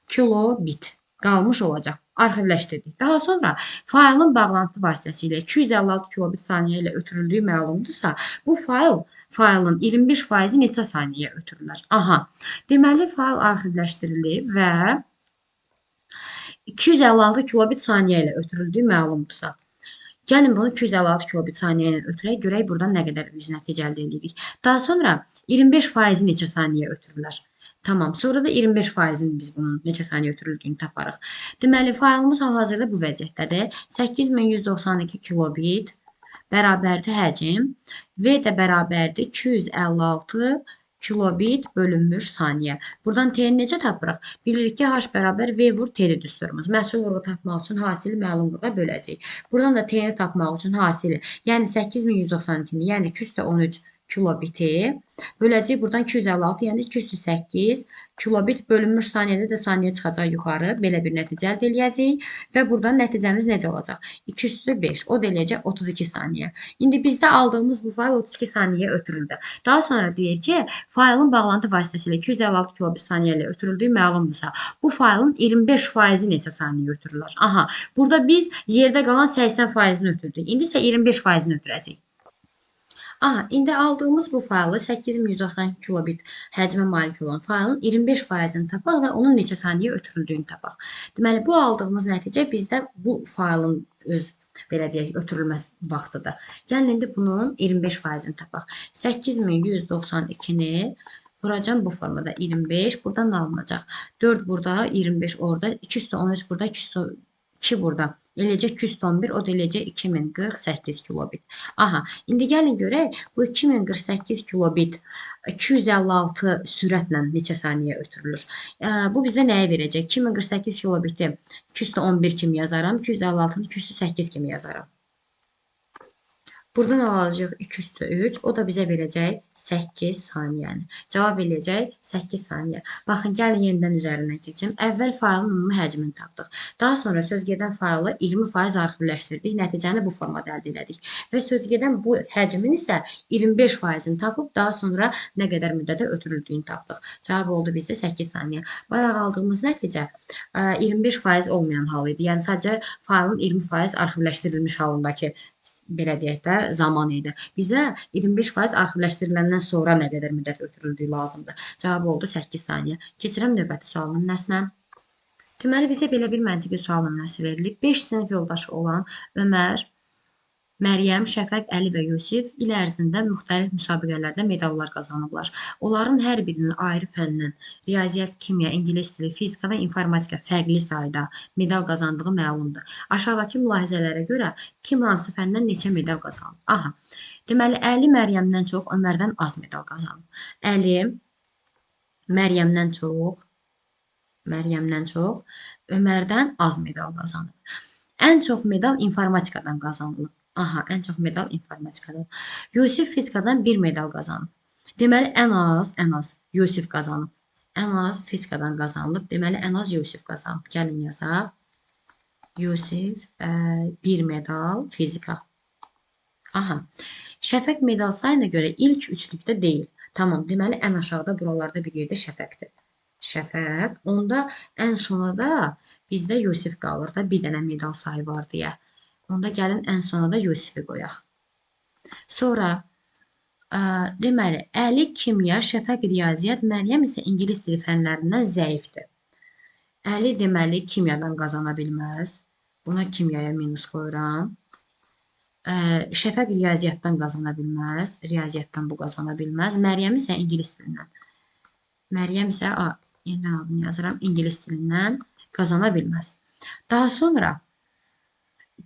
kilobit qalmış olacaq. Arxivləşdirdik. Daha sonra faylın bağlantı vasitəsilə 256 kilobit saniyə ilə ötürüldüyü məlumdursa, bu faylın 25%-i neçə saniyəyə ötürülür? Aha. Deməli, fayl arxivləşdirilib və 256 kilobit saniyə ilə ötürüldüyü məlumdursa, gəlin bunu 256 kilobit saniyə ilə ötürək, görək buradan nə qədər biz nəticə əldə edirik. Daha sonra 25%-i neçə saniyə ötürürlər? Tamam, sonra da 25%-ini biz bunun neçə saniyə ötürüldüyünü taparıq. Deməli, faylımız hal-hazırda bu vəziyyətdədir. 8192 kilobit bərabərdir həcm, V də bərabərdir 256 kilobit bölünmüş saniyə. Buradan T-ni necə tapırıq? Bilirik ki, H bərabər V vur T-dir düsturumuz. Məchul qrupu tapmaq üçün hasili məlum qrupa böləcəyik. Buradan da T-ni tapmaq üçün hasili, yəni 8192-ni, yəni 2/13 kilobiti böləcəyik. Buradan 256, yəni 208 kilobit bölünmüş saniyədə də saniyə çıxacaq yuxarı. Belə bir nəticə əldə eləyəcəyik və buradan nəticəmiz necə olacaq? 2/5, o da eləyəcək 32 saniyə. İndi bizdə aldığımız bu fayl 32 saniyəyə ötürüldü. Daha sonra deyir ki, faylın bağlantı vasitəsilə 256 kilobit saniyə ilə ötürüldüyü məlumdursa, bu faylın 25%-i neçə saniyə ötürülür? Aha, burada biz yerdə qalan 80%-ni ötürdük. İndi isə 25%-ni ötürəcəyik. Aha, indi aldığımız bu faylı 8190 kilobit həcmə malik olan faylın 25%-ni tapaq və onun neçə saniyə ötürüldüyünü tapaq. Deməli, bu aldığımız nəticə bizdə bu faylın öz belə deyək, ötürülmə vaxtıdır. Gəlin indi bunun 25%-ni tapaq. 8192-ni vuracam bu formada 25, buradan da alınacaq. 4 burada, 25 orada, 213 burada, 202 burada. Eləyəcək 211, o da eləyəcək 2048 kilobit. Aha, indi gəlin görək, bu 2048 kilobit 256 sürətlə neçə saniyə ötürülür? Bu bizə nəyə verəcək? 2048 kilobiti 211 kimi yazaram, 256-nı 208 kimi yazaram. Buradan alacağıq 2 üstü 3. O da bizə verəcək 8 saniyəni. Cavab eləyəcək 8 saniyə. Baxın, gəlin yenidən üzərindən keçim. Əvvəl faylın ümumi həcmini tapdıq. Daha sonra sözgedən faylı 20% arxivləşdirdik. Nəticəni bu formada əldə elədik. Və sözgedən bu həcmin isə 25%-ni tapıb, daha sonra nə qədər müddətə ötürüldüyünü tapdıq. Cavab oldu bizdə 8 saniyə. Bayaq aldığımız nəticə 25% olmayan hal idi. Yəni sadəcə faylın 20% arxivləşdirilmiş halındakı belə deyək də zaman idi. Bizə 25% arxivləşdiriləndən sonra nə qədər müddət ötürüldüyü lazımdır. Cavab oldu 8 saniyə. Keçirəm növbəti sual nümunəsinə. Deməli, bizə belə bir məntiqi sual nümunəsi verilib. 5 sinif yoldaşı olan Ömər, Məryəm, Şəfəq, Əli və Yusif il ərzində müxtəlif müsabiqələrdə medallar qazanıblar. Onların hər birinin ayrı fəndən riyaziyyat, kimya, ingilis dili, fizika və informatika fərqli sayda medal qazandığı məlumdur. Aşağıdakı mülahizələrə görə kim hansı fəndən neçə medal qazanıb? Aha. Deməli, Əli Məryəmdən çox, Ömərdən az medal qazanıb. Əli Məryəmdən çox, Ömərdən az medal qazanıb. Ən çox medal informatikadan qazanılıb. Aha, ən çox medal informatikadan. Yusif fizikadan 1 medal qazanıb. Deməli, ən az Yusif qazanıb. Ən az fizikadan qazanılıb. Deməli, ən az Yusif qazanıb. Gəlin yazaq. Yusif 1 medal fizika. Aha. Şəfəq medal sayına görə ilk üçlükdə deyil. Tamam, deməli, ən aşağıda buralarda bir yerdə Şəfəqdir. Şəfəq. Onda ən sona da bizdə Yusif qalır da, bir dənə medal sayı var deyə. Onda gəlin ən sona da Yusifi qoyaq. Sonra deməli, Əli kimya, Şəfəq riyaziyyat, Məryəm isə ingilis dili fənlərindən zəifdir. Əli deməli kimyadan qazana bilməz. Buna kimyaya minus qoyuram. Şəfəq riyaziyyatdan qazana bilməz. Riyaziyyatdan bu qazana bilməz. Məryəm isə ingilis dilindən. Məryəm isə yenidən adını yazıram. İngilis dilindən qazana bilməz. Daha sonra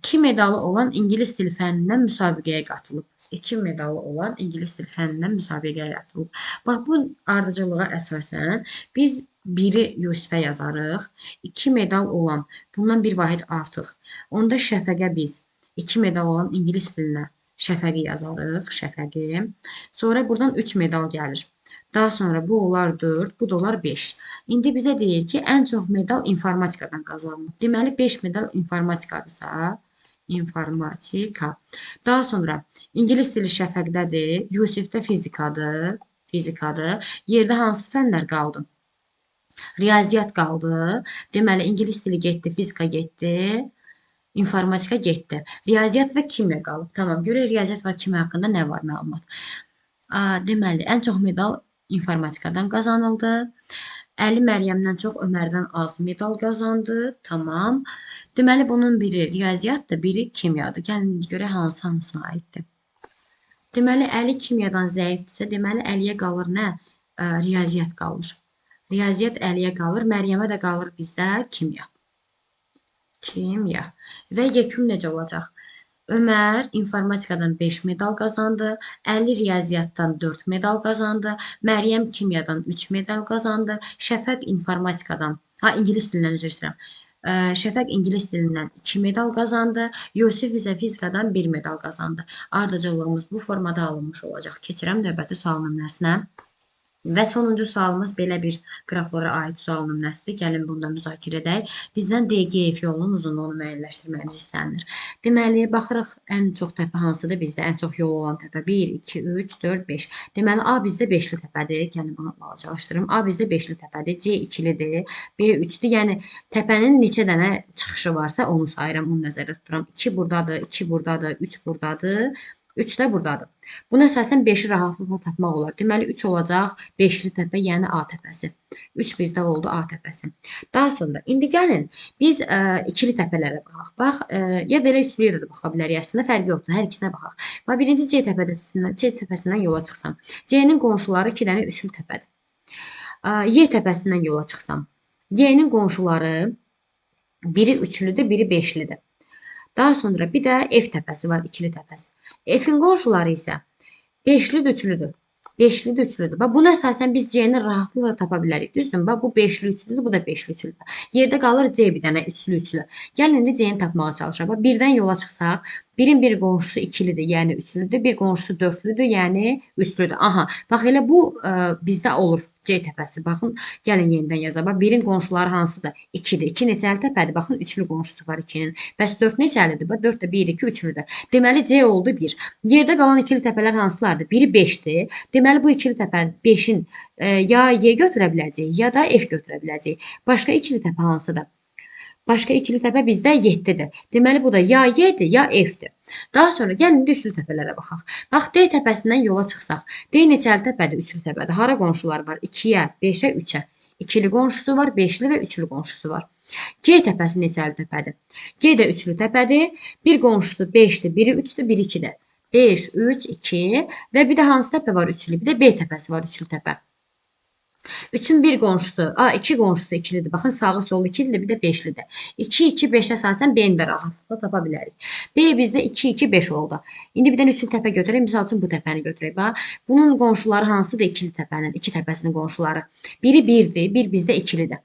2 medalı olan ingilis dili fənnindən müsabiqəyə qatılıb. 2 medalı olan ingilis dili fənnindən müsabiqəyə qatılıb. Bax, bu ardıcılığa əsasən biz 1-i Yusifə yazarıq. 2 medal olan, bundan bir vahid artıq. Onda Şəfəqə biz 2 medal olan ingilis dilinə Şəfəqi yazarıq. Şəfəqi. Sonra buradan 3 medal gəlir. Daha sonra bu olar 4, bu da olar 5. İndi bizə deyir ki, ən çox medal informatikadan qazanılıb. Deməli, 5 medal informatikadirsə, informatika. Daha sonra ingilis dili Şəfəqdədir, Yusifdə fizikadır. Yerdə hansı fənlər qaldı? Riyaziyyat qaldı. Deməli, ingilis dili getdi, fizika getdi, informatika getdi. Riyaziyyat və kimya qalıb. Tamam, görək riyaziyyat və kimya haqqında nə var məlumat. Deməli, ən çox medal informatikadan qazanıldı. Əli Məryəmdən çox, Ömərdən az medal qazandı. Tamam. Deməli, bunun biri riyaziyyatdır, biri kimyadır. Gəlin görək hansı-hansına aiddir. Deməli, Əli kimyadan zəifdirsə, deməli, Əliyə qalır nə? Riyaziyyat qalır. Riyaziyyat Əliyə qalır, Məryəmə də qalır bizdə kimya. Və yekun necə olacaq? Ömər informatikadan 5 medal qazandı, Əli riyaziyyatdan 4 medal qazandı, Məryəm kimyadan 3 medal qazandı, Şəfəq informatikadan, ingilis dilindən üzr istəyirəm. Şəfəq ingilis dilindən 2 medal qazandı, Yusif isə fizikadan 1 medal qazandı. Ardıcıllığımız bu formada alınmış olacaq. Keçirəm növbəti sual nümunəsinə. Və sonuncu sualımız belə bir qraflara aid sual nümunəsidir. Gəlin bunda müzakirə edək. Bizdən DGF yolunun uzunluğunu müəyyənləşdirməyimiz istənilir. Deməli, baxırıq ən çox təpə hansıdır? Bizdə ən çox yol olan təpə 1, 2, 3, 4, 5. Deməli, A bizdə 5-li təpədir. Gəlin bunu balacalaşdırım. A bizdə 5-li təpədir. C 2-lidir. B 3-dür. Yəni, təpənin neçə dənə çıxışı varsa onu sayıram, onu nəzərdə tuturam. 2 buradadır, 2 buradadır, 3 buradadır. 3 də buradadır. Buna əsasən 5-i rahatlıqla tapmaq olar. Deməli, 3 olacaq 5-li təpə, yəni A təpəsi. 3 bizdə oldu A təpəsi. Daha sonra, indi gəlin, biz ikili təpələrə baxaq. Bax, ya da elə üçlüyə də baxa bilərik. Əslində fərqi yoxdur, hər ikisinə baxaq. Bax, birinci C təpəsindən yola çıxsam. C-nin qonşuları 2 dənə üçlü təpədir. Y təpəsindən yola çıxsam. Y-nin qonşuları biri üçlüdür, biri 5-lidir. Daha sonra bir də F təpəsi var, ikili təpəsi. F-in qonşuları isə 5-li üçlüdür. 5-li üçlüdür. Bax, buna əsasən biz C-ni rahatlıqla tapa bilərik. Düzdür? Bax, bu 5-li üçlüdür, bu da 5-li üçlüdür. Yerdə qalır C bir dənə üçlü. Gəlin indi C-ni tapmağa çalışaq. Bax, birdən yola çıxsaq, Birin bir qonşusu ikilidir, yəni üçlüdür. Bir qonşusu dördlüdür, yəni üçlüdür. Aha, bax elə bu bizdə olur. C təpəsi. Baxın, gəlin yenidən yazaq. Bax, birin qonşuları hansıdır? 2-dir. 2 neçəli təpədir? Baxın, üçlü qonşusu var 2-nin. Bəs 4 neçəlidir? Bax, 4 də 1, 2, üçlüdür. Deməli, C oldu 1. Yerdə qalan ikili təpələr hansılardır? Biri 5-dir. Deməli, bu ikili təpə 5-in ya Y götürə biləcəyik, ya da F götürə biləcəyik. Başqa ikili təpə hansıdır? Başqa ikili təpə bizdə 7-dir. Deməli, bu da ya Y-dir, ya F-dir. Daha sonra gəlin də üçlü təpələrə baxaq. Bax, D təpəsindən yola çıxsaq. D neçəli təpədir? Üçlü təpədir. Hara qonşular var? 2-yə, 5-ə, 3-ə. İkili qonşusu var, 5-li və üçlü qonşusu var. G təpəsi neçəli təpədir? G də üçlü təpədir. Bir qonşusu 5-dir, biri 3-dür, biri 2-dir. 5, 3, 2 və bir də hansı təpə var üçlü? Bir də B təpəsi var üçlü təpə. 3-ün bir qonşusu, 2 qonşusu ikilidir. Baxın, sağı solu ikilidir, bir də 5-lidir. 2, 2, 5-ə əsasən B-ni də rahatlıqla tapa bilərik. B bizdə 2, 2, 5 oldu. İndi bir dənə üçlü təpə götürək. Misal üçün bu təpəni götürək. Bax, bunun qonşuları hansıdır? İkili təpənin, iki təpəsinin qonşuları. Biri 1-dir, bir bizdə ikilidir.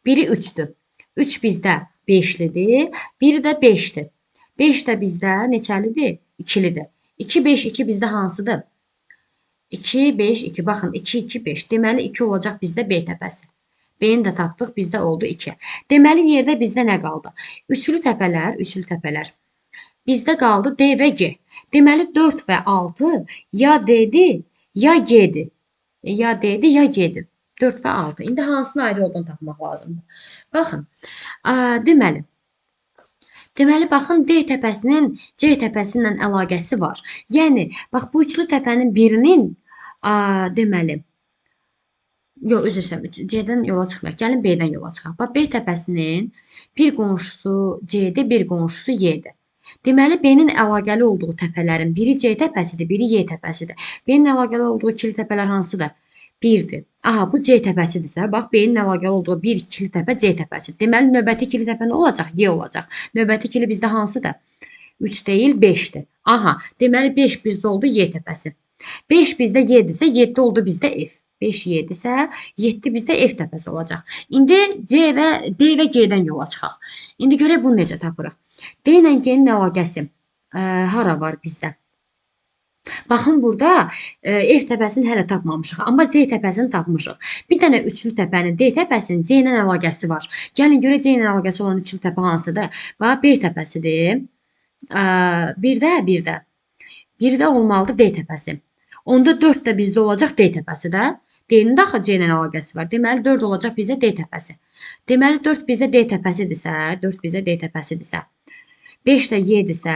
Biri 3-dür. 3 bizdə 5-lidir, biri də 5-dir. 5 də bizdə neçəlidir? İkilidir. 2, 5, 2 bizdə hansıdır? 2, 5, 2. Baxın, 2, 2, 5. Deməli, 2 olacaq bizdə B təpəsi. B-ni də tapdıq, bizdə oldu 2. Deməli, yerdə bizdə nə qaldı? Üçlü təpələr. Bizdə qaldı D və G. Deməli, 4 və 6 ya D-dir, ya G-dir. Ya D-dir, ya G-dir. 4 və 6. İndi hansının ayrı olduğunu tapmaq lazımdır. Baxın, Deməli, baxın, D təpəsinin C təpəsi ilə əlaqəsi var. Yəni, bax, bu üçlü təpənin birinin, deməli, üzr istəyirəm, C-dən yola çıxmayaq. Gəlin B-dən yola çıxaq. Bax, B təpəsinin bir qonşusu C-dir, bir qonşusu Y-dir. Deməli, B-nin əlaqəli olduğu təpələrin biri C təpəsidir, biri Y təpəsidir. B-nin əlaqəli olduğu ikili təpələr hansıdır? 1-dir. Aha, bu C təpəsidirsə, bax, B-nin əlaqəli olduğu bir ikili təpə C təpəsidir. Deməli, növbəti ikili təpə nə olacaq? Y olacaq. Növbəti ikili bizdə hansıdır? 3 deyil, 5-dir. Aha, deməli, 5 bizdə oldu Y təpəsi. 5 bizdə Y-dirsə, 7 oldu bizdə F. 5 7-dirsə, 7 bizdə F təpəsi olacaq. İndi D və G-dən yola çıxaq. İndi görək bunu necə tapırıq. D ilə G-nin əlaqəsi hara var bizdə? Baxın, burada F təpəsini hələ tapmamışıq, amma C təpəsini tapmışıq. Bir dənə üçlü təpənin D təpəsinin C ilə əlaqəsi var. Gəlin görək C ilə əlaqəsi olan üçlü təpə hansıdır? Bax, B təpəsidir. Bir də olmalıdır D təpəsi. Onda 4 də bizdə olacaq D təpəsi də. D-nin də axı C ilə əlaqəsi var. Deməli, 4 olacaq bizdə D təpəsi. Deməli, 4 bizdə D təpəsidirsə, 5 də Y-dirsə,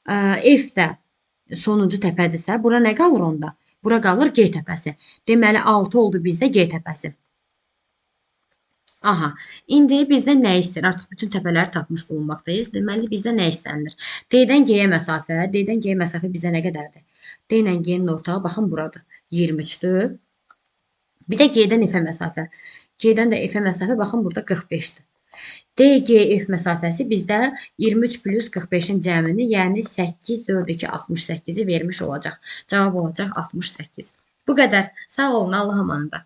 F də sonuncu təpədirsə, bura nə qalır onda? Bura qalır G təpəsi. Deməli, 6 oldu bizdə G təpəsi. Aha, indi bizdən nə istəyir? Artıq bütün təpələri tapmış bulunmaqdayız. Deməli, bizdə nə istənilir? D-dən G-yə məsafə bizə nə qədərdir? D ilə G-nin ortağı, baxın, buradır. 23-dür. Bir də G-dən F-ə məsafə. G-dən də F-ə məsafə, baxın, burada 45-dir. DGF məsafəsi bizdə 23 plus 45-in cəmini, yəni 8, 4, 2, 68-i vermiş olacaq. Cavab olacaq 68. Bu qədər. Sağ olun, Allah'a əmanət.